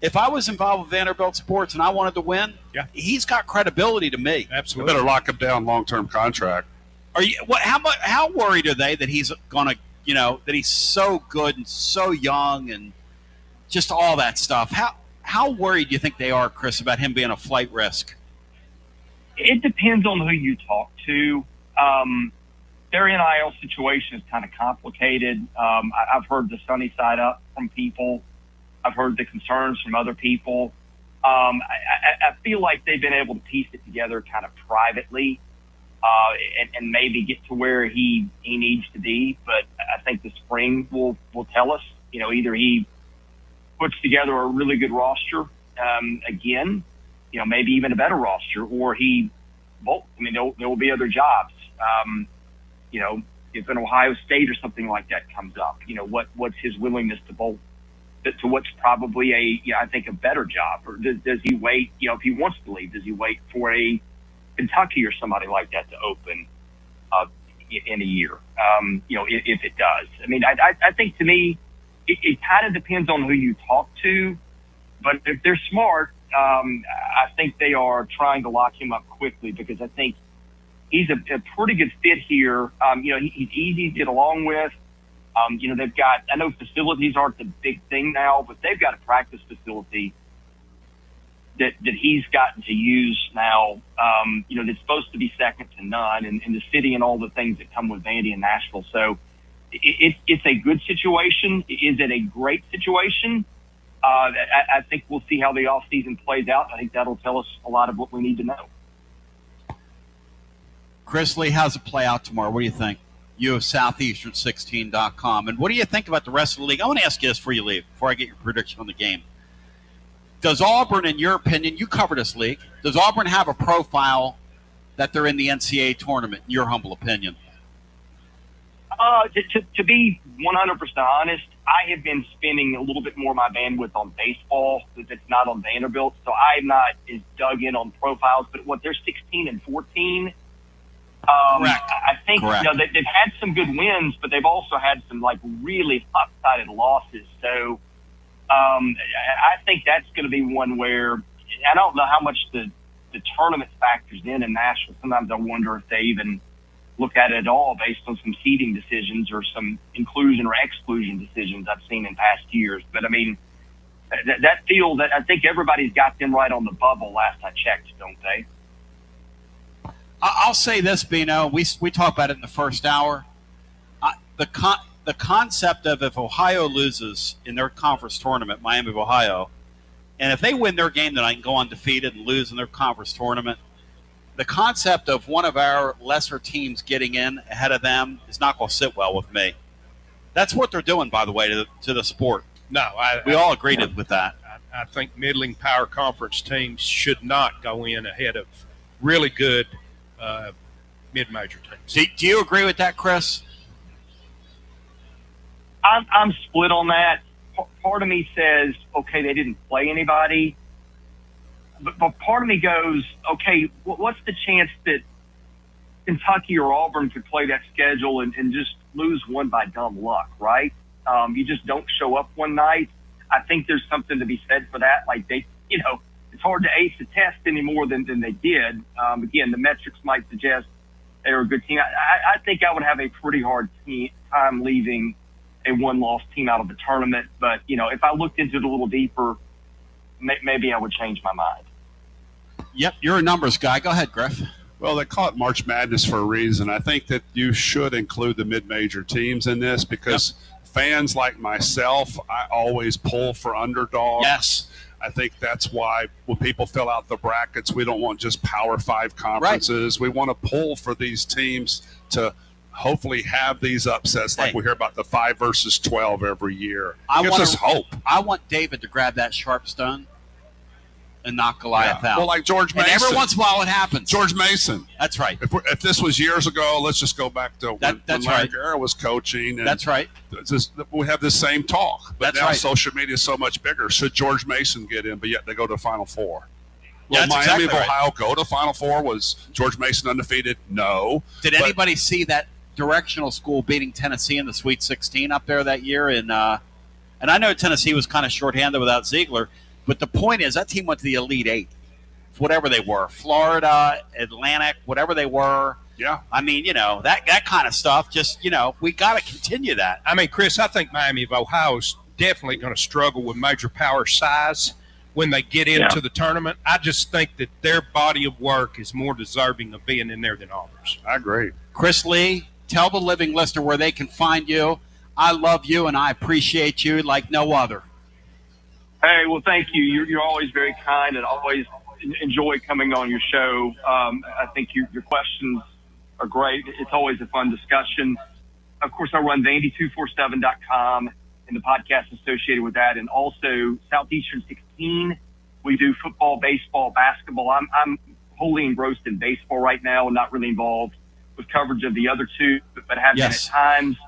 If I was involved with Vanderbilt sports and I wanted to win, he's got credibility to me. Absolutely. You better lock him down long-term contract. Are you? How worried are they that he's going to, that he's so good and so young and just all that stuff? How worried do you think they are, Chris, about him being a flight risk? It depends on who you talk to. Their NIL situation is kind of complicated. I've heard the sunny side up from people. I've heard the concerns from other people. I feel like they've been able to piece it together kind of privately and maybe get to where he needs to be. But I think the spring will tell us. Either he puts together a really good roster again, maybe even a better roster, or he bolts. I mean, there will be other jobs. If an Ohio State or something like that comes up, what's his willingness to bolt to what's probably I think a better job? Or does he wait, if he wants to leave, does he wait for a Kentucky or somebody like that to open in a year? If it does. I mean, I think to me, it kind of depends on who you talk to, but if they're smart, I think they are trying to lock him up quickly because I think he's a pretty good fit here. He's easy to get along with. They've got, I know facilities aren't the big thing now, but they've got a practice facility that he's gotten to use now, that's supposed to be second to none in the city and all the things that come with Vandy and Nashville. So it's a good situation. Is it a great situation? I think we'll see how the offseason plays out. I think that'll tell us a lot of what we need to know. Chris Lee, how's it play out tomorrow? What do you think? You of Southeastern16.com. And what do you think about the rest of the league? I want to ask you this before you leave, before I get your prediction on the game. Does Auburn, in your opinion, you cover this league, does Auburn have a profile that they're in the NCAA tournament, in your humble opinion? To be 100% honest, I have been spending a little bit more of my bandwidth on baseball that's not on Vanderbilt, so I'm not as dug in on profiles. But they're 16 and 14. I think they've had some good wins, but they've also had some really lopsided losses. So I think that's going to be one where I don't know how much the tournament factors in Nashville. Sometimes I wonder if they even look at it at all based on some seeding decisions or some inclusion or exclusion decisions I've seen in past years. But I mean, that field, I think everybody's got them right on the bubble last I checked, don't they? I'll say this, Bino. We talked about it in the first hour. The concept of if Ohio loses in their conference tournament, Miami of Ohio, and if they win their game tonight and go undefeated and lose in their conference tournament, the concept of one of our lesser teams getting in ahead of them is not going to sit well with me. That's what they're doing, by the way, to the sport. No, we all agreed with that. I think middling power conference teams should not go in ahead of really good mid-major teams. Do you agree with that, Chris? I'm split on that. Part of me says, okay, they didn't play anybody. But part of me goes, okay, what's the chance that Kentucky or Auburn could play that schedule and just lose one by dumb luck, right? You just don't show up one night. I think there's something to be said for that. It's hard to ace a test any more than they did. Again, the metrics might suggest they were a good team. I think I would have a pretty hard time leaving a one-loss team out of the tournament. But, if I looked into it a little deeper, maybe I would change my mind. Yep, you're a numbers guy. Go ahead, Griff. Well, they call it March Madness for a reason. I think that you should include the mid-major teams in this because fans like myself, I always pull for underdogs. Yes. I think that's why when people fill out the brackets, we don't want just Power 5 conferences. Right. We want to pull for these teams to hopefully have these upsets like we hear about the 5 versus 12 every year. It gives us hope. I want David to grab that sharp stone and knock Goliath out. Well, like George Mason. And every once in a while it happens. George Mason. That's right. If this was years ago, let's just go back to when Larry Guerra was coaching. And that's right. We have the same talk. But that's now right. Social media is so much bigger. Should George Mason get in, but yet they go to Final Four? Yeah, Will Miami of Ohio go to Final Four? Was George Mason undefeated? No. Did anybody see that directional school beating Tennessee in the Sweet 16 up there that year? And I know Tennessee was kind of shorthanded without Ziegler, but the point is that team went to the Elite Eight, whatever they were, Florida, Atlantic, whatever they were. Yeah. I mean, that kind of stuff, just, we got to continue that. I mean, Chris, I think Miami of Ohio is definitely going to struggle with major power size when they get into the tournament. I just think that their body of work is more deserving of being in there than ours. I agree. Chris Lee, tell the living listener where they can find you. I love you, and I appreciate you like no other. Hey, well, thank you. You're always very kind and always enjoy coming on your show. I think your questions are great. It's always a fun discussion. Of course, I run Vandy247.com and the podcast associated with that, and also Southeastern 16. We do football, baseball, basketball. I'm wholly engrossed in baseball right now and not really involved with coverage of the other two, but have been at times.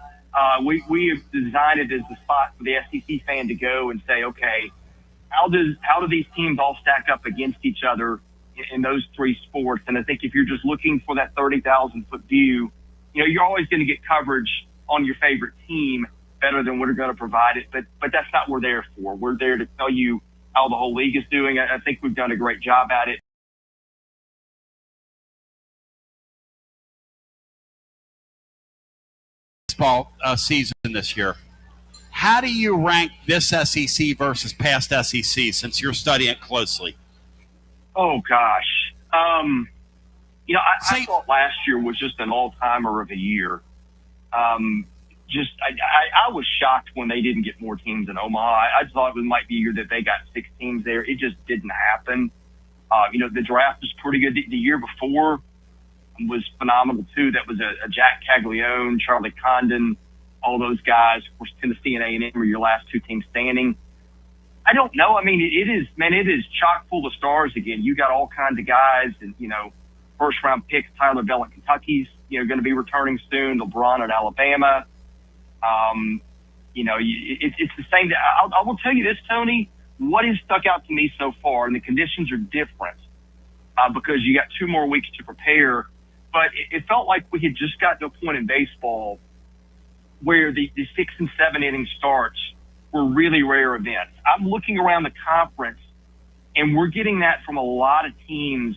We have designed it as the spot for the SEC fan to go and say, okay, how do these teams all stack up against each other in those three sports? And I think if you're just looking for that 30,000-foot view, you're always going to get coverage on your favorite team better than we're going to provide it. But that's not what we're there for. We're there to tell you how the whole league is doing. I think we've done a great job at it. Baseball season this year. How do you rank this SEC versus past SEC since you're studying it closely? Oh, gosh. I thought last year was just an all-timer of a year. I was shocked when they didn't get more teams in Omaha. I thought it might be a year that they got 6 teams there. It just didn't happen. The draft was pretty good. The year before was phenomenal, too. That was a Jack Caglione, Charlie Condon, all those guys. Of course, Tennessee and A&M were your last 2 teams standing. I don't know. I mean, it is chock full of stars again. You got all kinds of guys and, first-round picks. Tyler Bell at Kentucky's, going to be returning soon. LeBron at Alabama. It's the same. I will tell you this, Tony. What has stuck out to me so far, and the conditions are different because you got 2 more weeks to prepare, but it felt like we had just gotten to a point in baseball where the 6 and 7 inning starts were really rare events. I'm looking around the conference, and we're getting that from a lot of teams,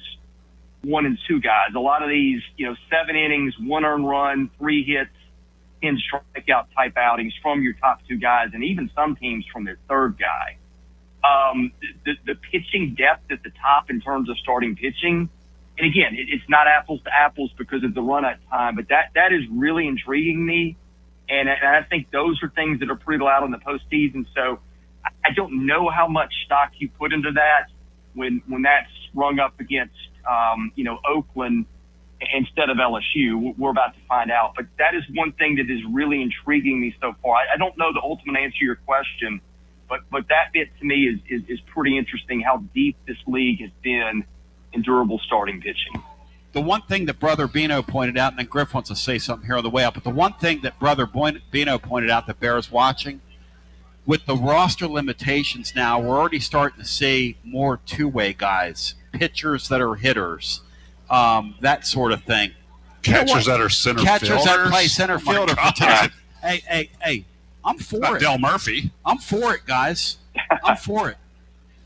1 and 2 guys. A lot of these, 7 innings, 1 earned run, 3 hits, 10 strikeout type outings from your top 2 guys, and even some teams from their 3rd guy. The pitching depth at the top in terms of starting pitching, and again, it's not apples to apples because of the run-out time, but that is really intriguing me. And I think those are things that are pretty loud in the postseason. So I don't know how much stock you put into that when that's rung up against, Oakland instead of LSU. We're about to find out. But that is one thing that is really intriguing me so far. I don't know the ultimate answer to your question, but that bit to me is pretty interesting, how deep this league has been in durable starting pitching. The one thing that Brother Bino pointed out, and then Griff wants to say something here on the way up, but the one thing that Brother Bino pointed out that bears watching, with the roster limitations now, we're already starting to see more two-way guys, pitchers that are hitters, that sort of thing. Catchers that are center Catchers fielders. that play center fielder. Hey, I'm for Not it. Del Murphy. I'm for it, guys. I'm for it.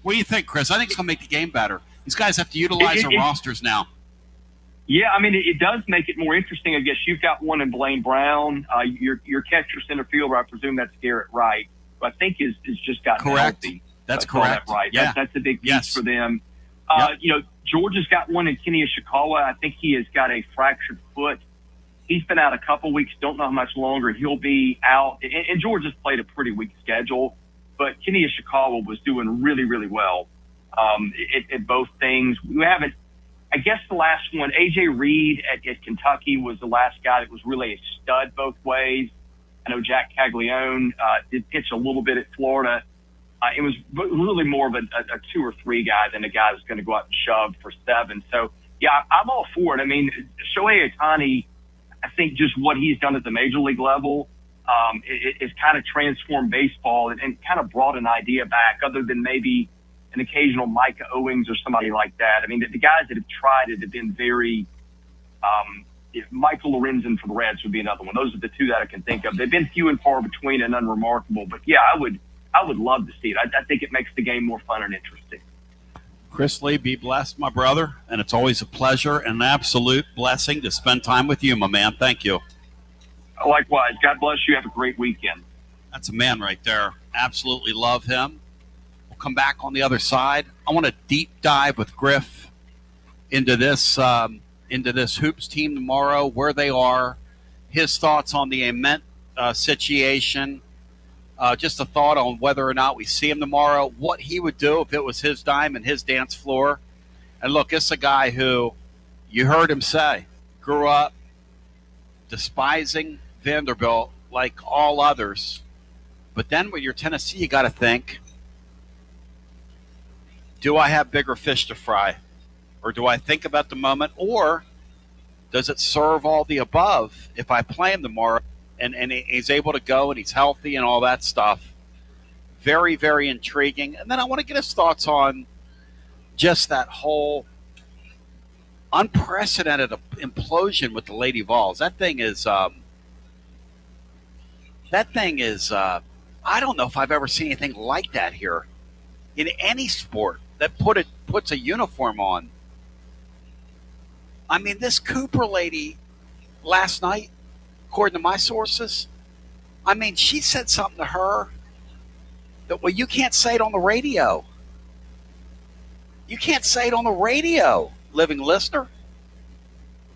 What do you think, Chris? I think it's going to make the game better. These guys have to utilize their rosters now. Yeah, I mean, it does make it more interesting. I guess you've got one in Blaine Brown. Your catcher center fielder, I presume that's Garrett Wright, who I think is just gotten Correct. healthy. That's I saw correct. That right. Yeah. That's a big piece Yes. for them. Yep. Georgia's got one in Kenny Ishikawa. I think he has got a fractured foot. He's been out a couple weeks. Don't know how much longer he'll be out. And Georgia's played a pretty weak schedule, but Kenny Ishikawa was doing really, really well at both things. We haven't. I guess the last one, A.J. Reed at Kentucky, was the last guy that was really a stud both ways. I know Jack Caglione did pitch a little bit at Florida. It was really more of a 2 or 3 guy than a guy that's going to go out and shove for 7. So, yeah, I'm all for it. I mean, Shohei Ohtani, I think just what he's done at the major league level is kind of transformed baseball and kind of brought an idea back other than maybe an occasional Micah Owings or somebody like that. I mean, the guys that have tried it have been very Michael Lorenzen for the Reds would be another one. Those are the 2 that I can think of. They've been few and far between and unremarkable. But, yeah, I would love to see it. I think it makes the game more fun and interesting. Chris Lee, be blessed, my brother. And it's always a pleasure and an absolute blessing to spend time with you, my man. Thank you. Likewise. God bless you. Have a great weekend. That's a man right there. Absolutely love him. We'll come back on the other side. I want to deep dive with Griff into this Hoops team tomorrow, where they are, his thoughts on the Ament situation, just a thought on whether or not we see him tomorrow, what he would do if it was his dime and his dance floor. And look, it's a guy who, you heard him say, grew up despising Vanderbilt like all others. But then when you're Tennessee, you got to think, do I have bigger fish to fry? Or do I think about the moment? Or does it serve all the above if I play him tomorrow and he's able to go and he's healthy and all that stuff? Very, very intriguing. And then I want to get his thoughts on just that whole unprecedented implosion with the Lady Vols. That thing is I don't know if I've ever seen anything like that here in any sport that puts a uniform on. I mean, this Cooper lady last night, according to my sources, I mean, she said something to her that, well, you can't say it on the radio. You can't say it on the radio, living listener.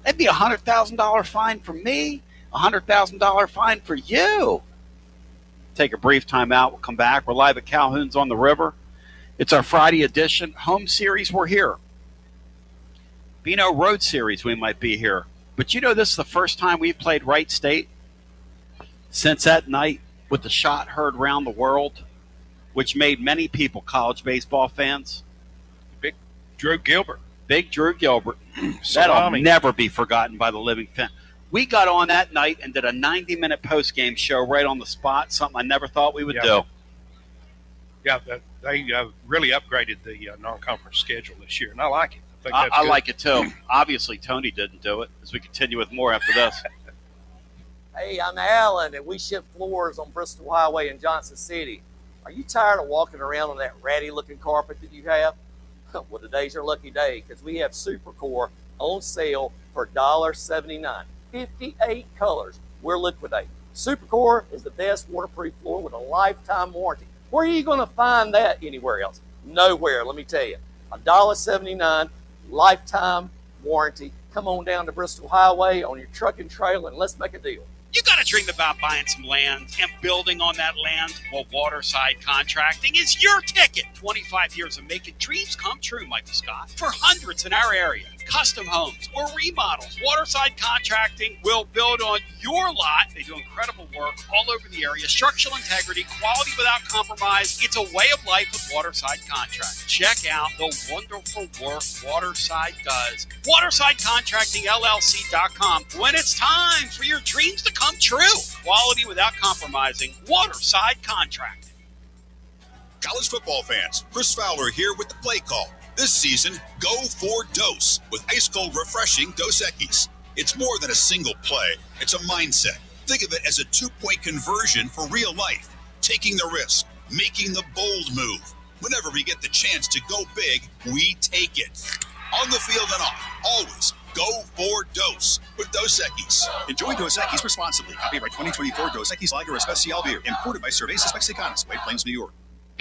That'd be a $100,000 fine for me, a $100,000 fine for you. Take a brief time out. We'll come back. We're live at Calhoun's on the River. It's our Friday edition. Home series, we're here. Beano Road Series, we might be here. But you know, this is the first time we've played Wright State since that night with the shot heard around the world, which made many people college baseball fans. Big Drew Gilbert. That'll never be forgotten by the living fan. We got on that night and did a 90-minute post-game show right on the spot, something I never thought we would do. Yeah, they really upgraded the non-conference schedule this year, and I like it. I like it, too. Obviously, Tony didn't do it, as we continue with more after this. Hey, I'm Alan, and we ship floors on Bristol Highway in Johnson City. Are you tired of walking around on that ratty-looking carpet that you have? Well, today's your lucky day, because we have Supercore on sale for $1.79. 58 colors we're liquidating. Supercore is the best waterproof floor with a lifetime warranty. Where are you going to find that anywhere else? Nowhere, let me tell you. $1.79, lifetime warranty. Come on down to Bristol Highway on your truck and trailer, and let's make a deal. You got to dream about buying some land and building on that land. Well, Waterside Contracting is your ticket. 25 years of making dreams come true, Michael Scott, for hundreds in our area. Custom homes or remodels. Waterside Contracting will build on your lot. They do incredible work all over the area. Structural integrity, quality without compromise. It's a way of life with Waterside Contracting. Check out the wonderful work Waterside does. WatersideContractingLLC.com. When it's time for your dreams to come true. Quality without compromising. Waterside Contracting. College football fans, Chris Fowler here with the play call. This season, go for Dose with ice-cold, refreshing Dos Equis. It's more than a single play. It's a mindset. Think of it as a 2-point conversion for real life. Taking the risk, making the bold move. Whenever we get the chance to go big, we take it. On the field and off, always Go for Dose with Dos Equis. Enjoy Dos Equis responsibly. Copyright 2024 Dos Equis Lager Especial Beer. Imported by Cervezas Mexicanas, White Plains, New York.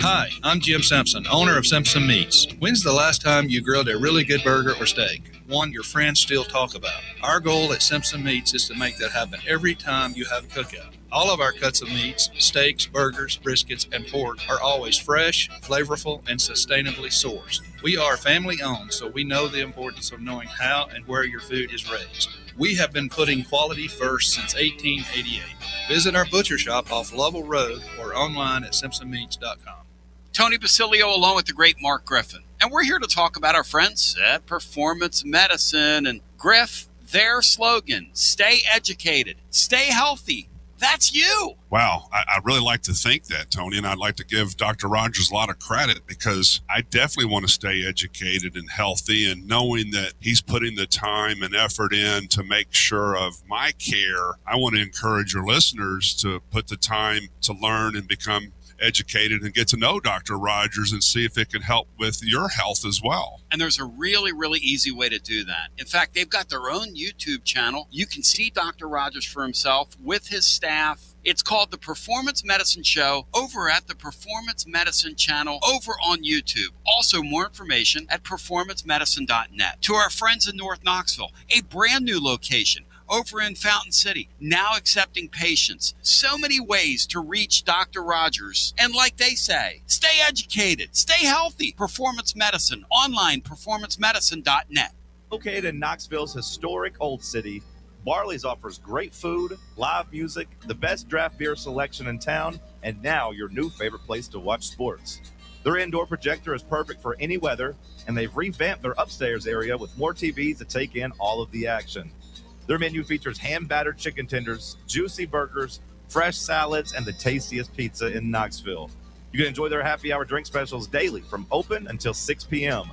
Hi, I'm Jim Simpson, owner of Simpson Meats. When's the last time you grilled a really good burger or steak? One your friends still talk about. Our goal at Simpson Meats is to make that happen every time you have a cookout. All of our cuts of meats, steaks, burgers, briskets, and pork are always fresh, flavorful, and sustainably sourced. We are family owned, so we know the importance of knowing how and where your food is raised. We have been putting quality first since 1888. Visit our butcher shop off Lovell Road or online at simpsonmeats.com. Tony Basilio along with the great Mark Griffin. And we're here to talk about our friends at Performance Medicine. And Griff, their slogan, stay educated, stay healthy. That's you. Wow, I really like to think that, Tony, and I'd like to give Dr. Rogers a lot of credit because I definitely want to stay educated and healthy, and knowing that he's putting the time and effort in to make sure of my care, I want to encourage your listeners to put the time to learn and become educated and get to know Dr. Rogers and see if it can help with your health as well. And there's a really, really easy way to do that. In fact, they've got their own YouTube channel. You can see Dr. Rogers for himself with his staff. It's called The Performance Medicine Show over at the Performance Medicine channel over on YouTube. Also, more information at performancemedicine.net. To our friends in North Knoxville, a brand new location over in Fountain City, now accepting patients. So many ways to reach Dr. Rogers. And like they say, stay educated, stay healthy. Performance Medicine, online, performancemedicine.net. Located in Knoxville's historic Old City, Barley's offers great food, live music, the best draft beer selection in town, and now your new favorite place to watch sports. Their indoor projector is perfect for any weather, and they've revamped their upstairs area with more TVs to take in all of the action. Their menu features hand-battered chicken tenders, juicy burgers, fresh salads, and the tastiest pizza in Knoxville. You can enjoy their happy hour drink specials daily from open until 6 p.m.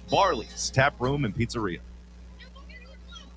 Barley's Tap Room and Pizzeria.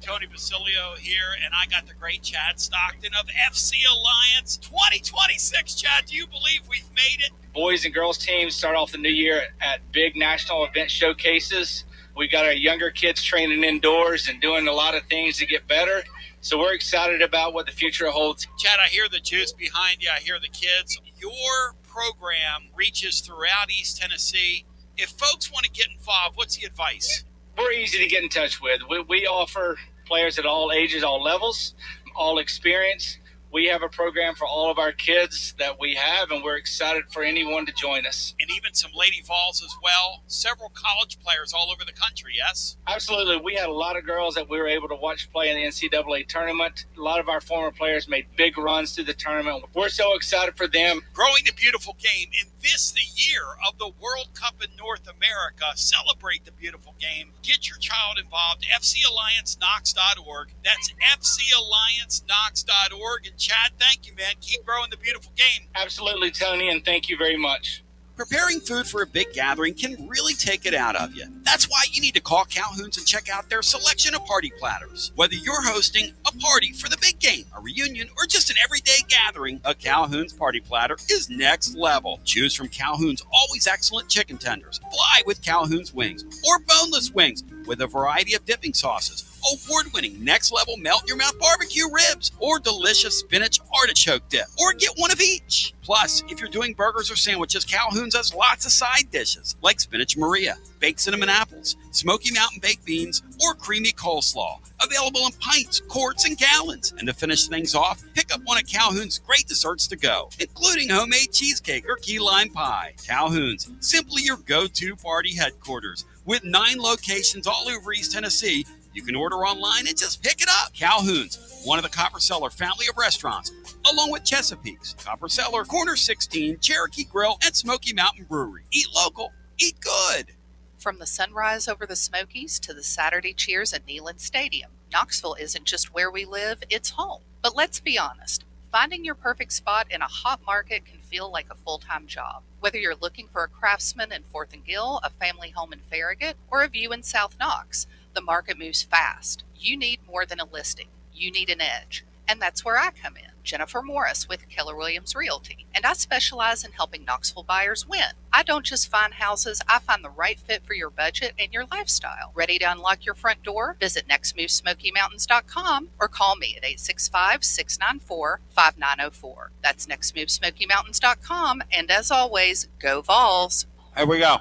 Tony Basilio here, and I got the great Chad Stockton of FC Alliance 2026. Chad, do you believe we've made it? Boys and girls teams start off the new year at big national event showcases. We got our younger kids training indoors and doing a lot of things to get better. So we're excited about what the future holds. Chad, I hear the juice behind you. I hear the kids. Your program reaches throughout East Tennessee. If folks want to get involved, what's the advice? We're easy to get in touch with. We offer players at all ages, all levels, all experience. We have a program for all of our kids that we have, and we're excited for anyone to join us. And even some Lady Vols as well. Several college players all over the country, yes? Absolutely. We had a lot of girls that we were able to watch play in the NCAA tournament. A lot of our former players made big runs through the tournament. We're so excited for them. Growing the beautiful game in this, the year of the World Cup in North America. Celebrate the beautiful game. Get your child involved. FCAllianceKnox.org. That's FCAllianceKnox.org. And Chad, thank you, man. Keep growing the beautiful game. Absolutely, Tony, and thank you very much. Preparing food for a big gathering can really take it out of you. That's why you need to call Calhoun's and check out their selection of party platters. Whether you're hosting a party for the big game, a reunion, or just an everyday gathering, a Calhoun's party platter is next level. Choose from Calhoun's always excellent chicken tenders, fly with Calhoun's wings, or boneless wings with a variety of dipping sauces, award-winning next-level melt-in-your-mouth barbecue ribs, or delicious spinach artichoke dip, or get one of each. Plus, if you're doing burgers or sandwiches, Calhoun's has lots of side dishes, like spinach Maria, baked cinnamon apples, Smoky Mountain baked beans, or creamy coleslaw, available in pints, quarts, and gallons. And to finish things off, pick up one of Calhoun's great desserts to go, including homemade cheesecake or key lime pie. Calhoun's, simply your go-to party headquarters. With 9 locations all over East Tennessee, you can order online and just pick it up. Calhoun's, one of the Copper Cellar family of restaurants, along with Chesapeake's, Copper Cellar, Corner 16, Cherokee Grill, and Smoky Mountain Brewery. Eat local, eat good. From the sunrise over the Smokies to the Saturday cheers at Neyland Stadium, Knoxville isn't just where we live, it's home. But let's be honest, finding your perfect spot in a hot market can feel like a full-time job. Whether you're looking for a Craftsman in 4th and Gill, a family home in Farragut, or a view in South Knox, the market moves fast. You need more than a listing. You need an edge. And that's where I come in. Jennifer Morris with Keller Williams Realty, and I specialize in helping Knoxville buyers win. I don't just find houses, I find the right fit for your budget and your lifestyle. Ready to unlock your front door? Visit nextmovesmokymountains.com or call me at 865-694-5904. That's nextmovesmokymountains.com, and as always, go Vols. Here we go.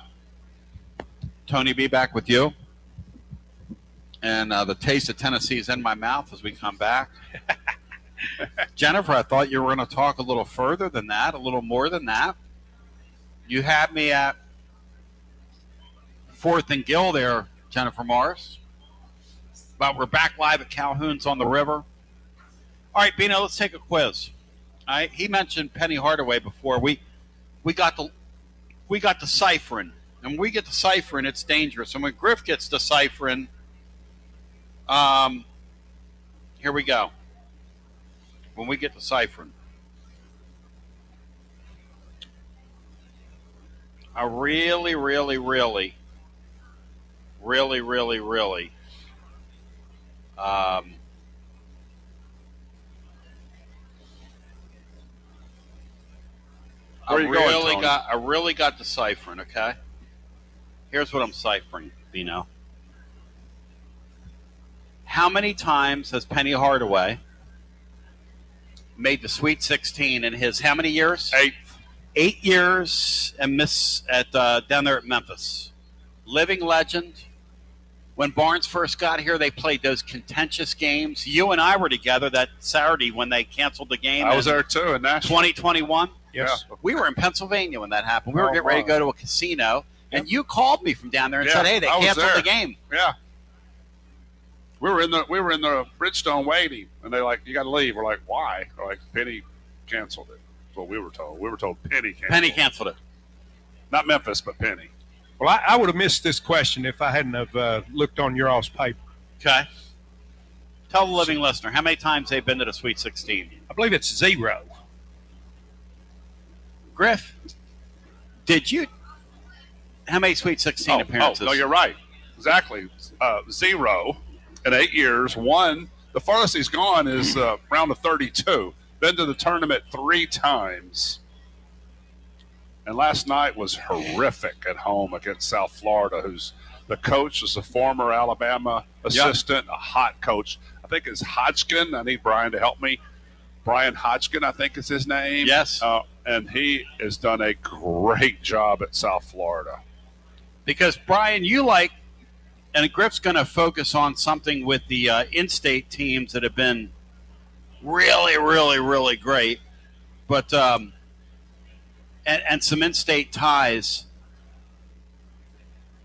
Tony B back with you. And the taste of Tennessee is in my mouth as we come back. Jennifer, I thought you were going to talk a little further than that, a little more than that. You had me at 4th and Gill there, Jennifer Morris. But we're back live at Calhoun's on the River. All right, Bino, let's take a quiz. All right, he mentioned Penny Hardaway before. We got the ciphering. And when we get to ciphering, it's dangerous. And when Griff gets to ciphering, here we go. When we get to ciphering, I really got the ciphering, okay? Here's what I'm ciphering, Bino. How many times has Penny Hardaway made the Sweet 16 in his how many years? 8. 8 years and miss at down there at Memphis. Living legend. When Barnes first got here, they played those contentious games. You and I were together that Saturday when they canceled the game. I was there too in Nashville. 2021. Yes. Yeah. We were in Pennsylvania when that happened. We were getting ready to go to a casino, and you called me from down there and said, "Hey, they canceled the game." Yeah. We were in the Bridgestone waiting, and they're like, "You got to leave." We're like, "Why?" They're like, "Penny canceled it." That's what we were told. We were told Penny canceled. Penny canceled it. Not Memphis, but Penny. Well, I would have missed this question if I hadn't have looked on your all's paper. Okay. Tell the living listener how many times they've been to the Sweet 16. I believe it's 0. Griff, did you? How many Sweet 16 appearances? Oh, no, you're right. Exactly. 0 in 8 years. 1. The farthest he's gone is round of 32. Been to the tournament 3 times. And last night was horrific at home against South Florida, who's the coach was a former Alabama assistant, a hot coach. I think it's Hodgkin. I need Brian to help me. Brian Hodgkin, I think is his name. Yes. And he has done a great job at South Florida. Because, Brian, you like, and Griff's going to focus on something with the in-state teams that have been really, really, really great. But and some in-state ties.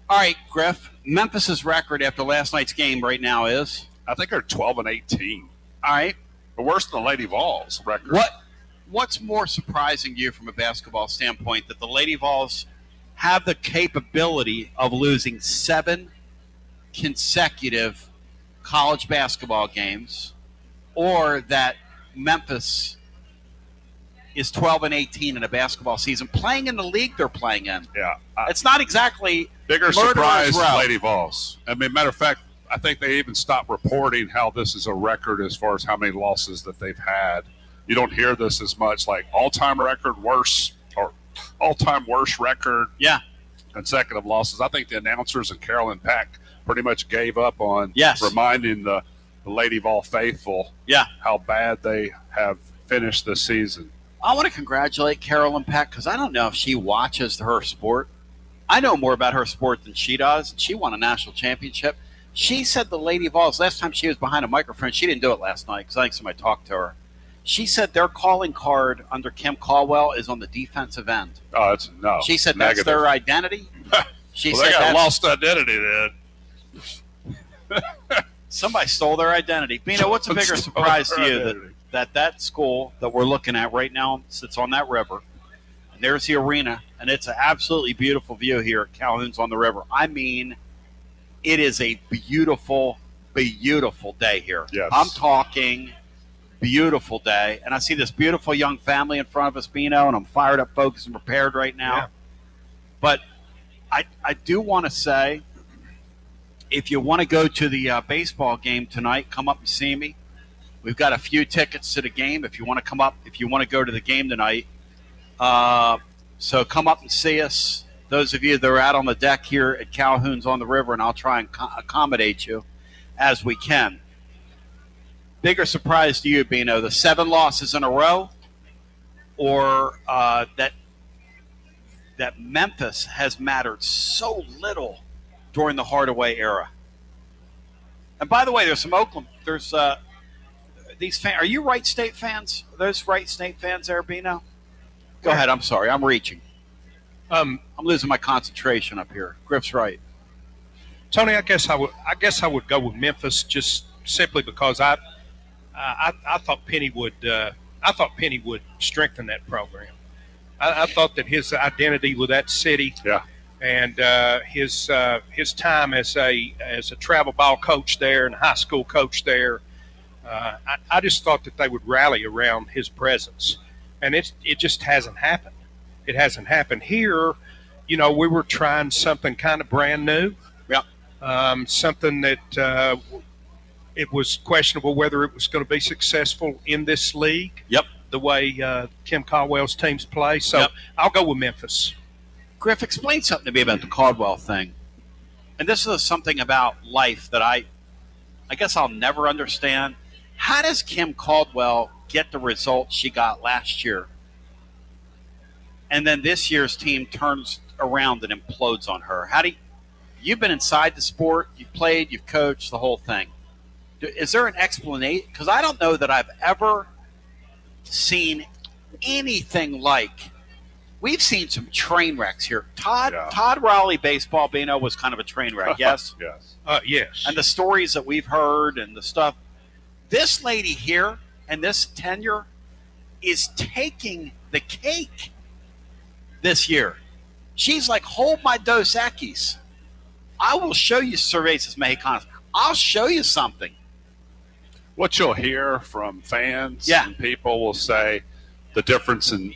All right, Griff, Memphis's record after last night's game right now is? I think they're 12-18. All right. But worse than the Lady Vols record. What's more surprising to you from a basketball standpoint, that the Lady Vols have the capability of losing 7 consecutive college basketball games, or that Memphis is 12-18 in a basketball season, playing in the league they're playing in? Yeah. It's not exactly bigger surprise than Lady Vols. I mean, matter of fact, I think they even stopped reporting how this is a record as far as how many losses that they've had. You don't hear this as much, like all-time record worse or all-time worst record. Yeah. Consecutive losses. I think the announcers and Carolyn Peck pretty much gave up on reminding the Lady Vol faithful how bad they have finished this season. I want to congratulate Carolyn Peck because I don't know if she watches her sport. I know more about her sport than she does. She won a national championship. She said the Lady Vols, last time she was behind a microphone, she didn't do it last night because I think somebody talked to her. She said their calling card under Kim Caldwell is on the defensive end. Oh, it's no. She said negative. That's their identity. She well, said they got lost identity then. Somebody stole their identity. Bino, what's a bigger surprise to you that school that we're looking at right now sits on that river, and there's the arena, and it's an absolutely beautiful view here at Calhoun's on the river. I mean, it is a beautiful, beautiful day here. Yes. I'm talking beautiful day, and I see this beautiful young family in front of us, Bino, and I'm fired up, focused, and prepared right now. Yeah. But I do want to say, if you want to go to the baseball game tonight, come up and see me. We've got a few tickets to the game if you want to come up, if you want to go to the game tonight. So come up and see us. Those of you that are out on the deck here at Calhoun's on the river, and I'll try and accommodate you as we can. Bigger surprise to you, Bino, the 7 losses in a row, or that Memphis has mattered so little during the Hardaway era? And by the way, there's some Oakland. There's these fans. Are you Wright State fans? Are those Wright State fans there, Bino? Go ahead. I'm sorry. I'm reaching. I'm losing my concentration up here. Griff's right. Tony, I guess I would go with Memphis just simply because I thought Penny would strengthen that program. I thought that his identity with that city, and his time as a travel ball coach there and a high school coach there, I just thought that they would rally around his presence, and it just hasn't happened. It hasn't happened here. We were trying something kind of brand new. Something that it was questionable whether it was going to be successful in this league. The way Kim Caldwell's teams play. So I'll go with Memphis. Griff, explain something to me about the Caldwell thing. And this is something about life that I guess I'll never understand. How does Kim Caldwell get the results she got last year, and then this year's team turns around and implodes on her? You've been inside the sport, you've played, you've coached, the whole thing. Is there an explanation? Because I don't know that I've ever seen anything like. We've seen some train wrecks here. Todd Rowley baseball, Bino, was kind of a train wreck, yes? Yes. Yes. And the stories that we've heard and the stuff. This lady here and this tenure is taking the cake this year. She's like, hold my Dos Equis. I will show you Cervezas Mexicanas. I'll show you something. What you'll hear from fans and people will say the difference in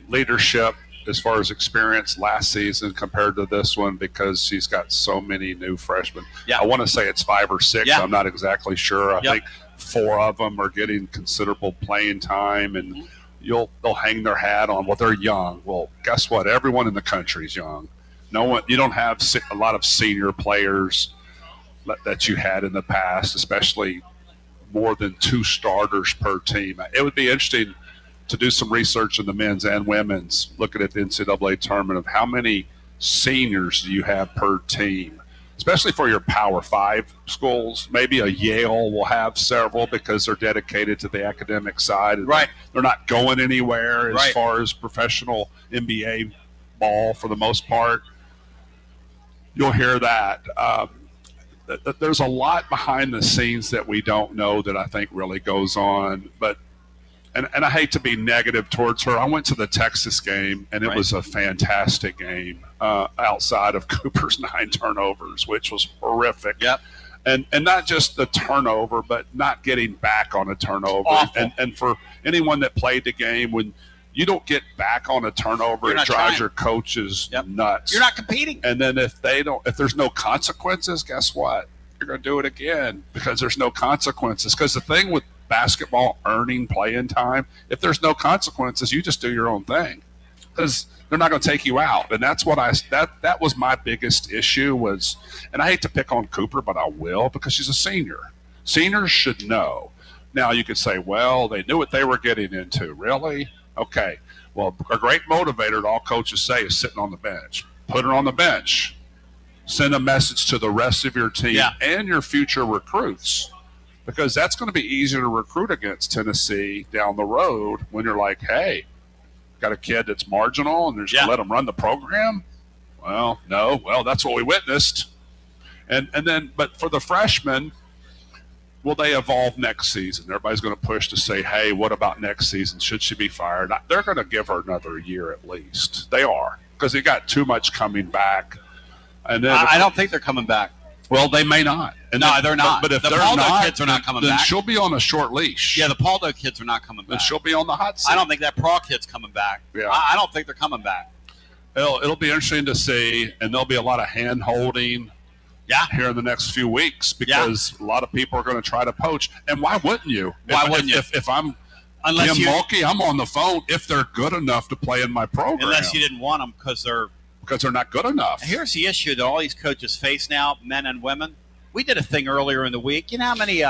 leadership as far as experience last season compared to this one, because she's got so many new freshmen. I want to say it's 5 or 6. I'm not exactly sure. I think 4 of them are getting considerable playing time, and they'll hang their hat on, well, they're young. Well, guess what? Everyone in the country is young. You don't have a lot of senior players that you had in the past, especially more than 2 starters per team. It would be interesting to do some research in the men's and women's, looking at the NCAA tournament, of how many seniors do you have per team, especially for your Power 5 schools. Maybe a Yale will have several because they're dedicated to the academic side. Right. They're not going anywhere as far as professional NBA ball for the most part. You'll hear that. There's a lot behind the scenes that we don't know that I think really goes on. And I hate to be negative towards her. I went to the Texas game, and it was a fantastic game outside of Cooper's 9 turnovers, which was horrific. And not just the turnover, but not getting back on a turnover. And for anyone that played the game, when you don't get back on a turnover, it drives your coaches nuts. You're not competing. And then if there's no consequences, guess what? You're going to do it again because there's no consequences. Because the thing with basketball earning playing time, if there's no consequences, you just do your own thing because they're not going to take you out. And that's what that was my biggest issue was, and I hate to pick on Cooper, but I will because she's a senior. Seniors should know. Now you could say, well, they knew what they were getting into. Really? Okay. Well, a great motivator, all coaches say, is sitting on the bench. Put her on the bench. Send a message to the rest of your team and your future recruits, because that's going to be easier to recruit against Tennessee down the road when you're like, hey, got a kid that's marginal and they're just going to let them run the program? Well, no. Well, that's what we witnessed. And then, but for the freshmen, will they evolve next season? Everybody's going to push to say, hey, what about next season? Should she be fired? They're going to give her another year at least. They are, because they got too much coming back. And then I don't think they're coming back. Well, they may not. And no, they're not. But if the they're Paldo not, kids are not coming then back. She'll be on a short leash. Yeah, the Paldo kids are not coming back. Then she'll be on the hot seat. I don't think that Praw kid's coming back. Yeah. I don't think they're coming back. It'll be interesting to see, and there'll be a lot of hand-holding here in the next few weeks because a lot of people are going to try to poach. And why wouldn't you? If I'm Unless Mulkey, I'm on the phone if they're good enough to play in my program. Unless you didn't want them because they're not good enough. Here's the issue that all these coaches face now, men and women. We did a thing earlier in the week. You know how many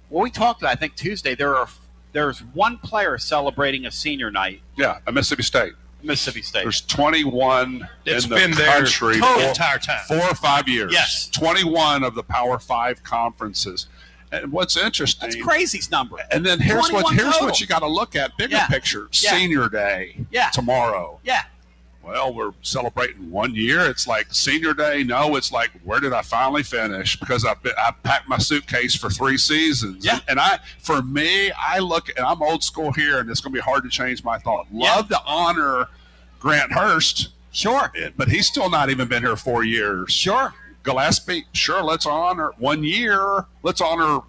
we talked about, I think Tuesday, there's one player celebrating a senior night. Yeah, at Mississippi State. There's 21 It's in the been there country the entire time. 4 or 5 years. Yes. 21 of the Power 5 conferences. And what's interesting, that's crazy's number. And then here's what total. you got to look at, bigger picture. Yeah. Senior Day tomorrow. Yeah. Well, we're celebrating 1 year. It's like Senior Day. No, it's like, where did I finally finish? Because I packed my suitcase for 3 seasons. Yeah. And for me, I look, and I'm old school here, and it's going to be hard to change my thought. Love to honor Grant Hurst. Sure. But he's still not even been here 4 years. Sure. Gillespie, sure, let's honor 1 year. Let's honor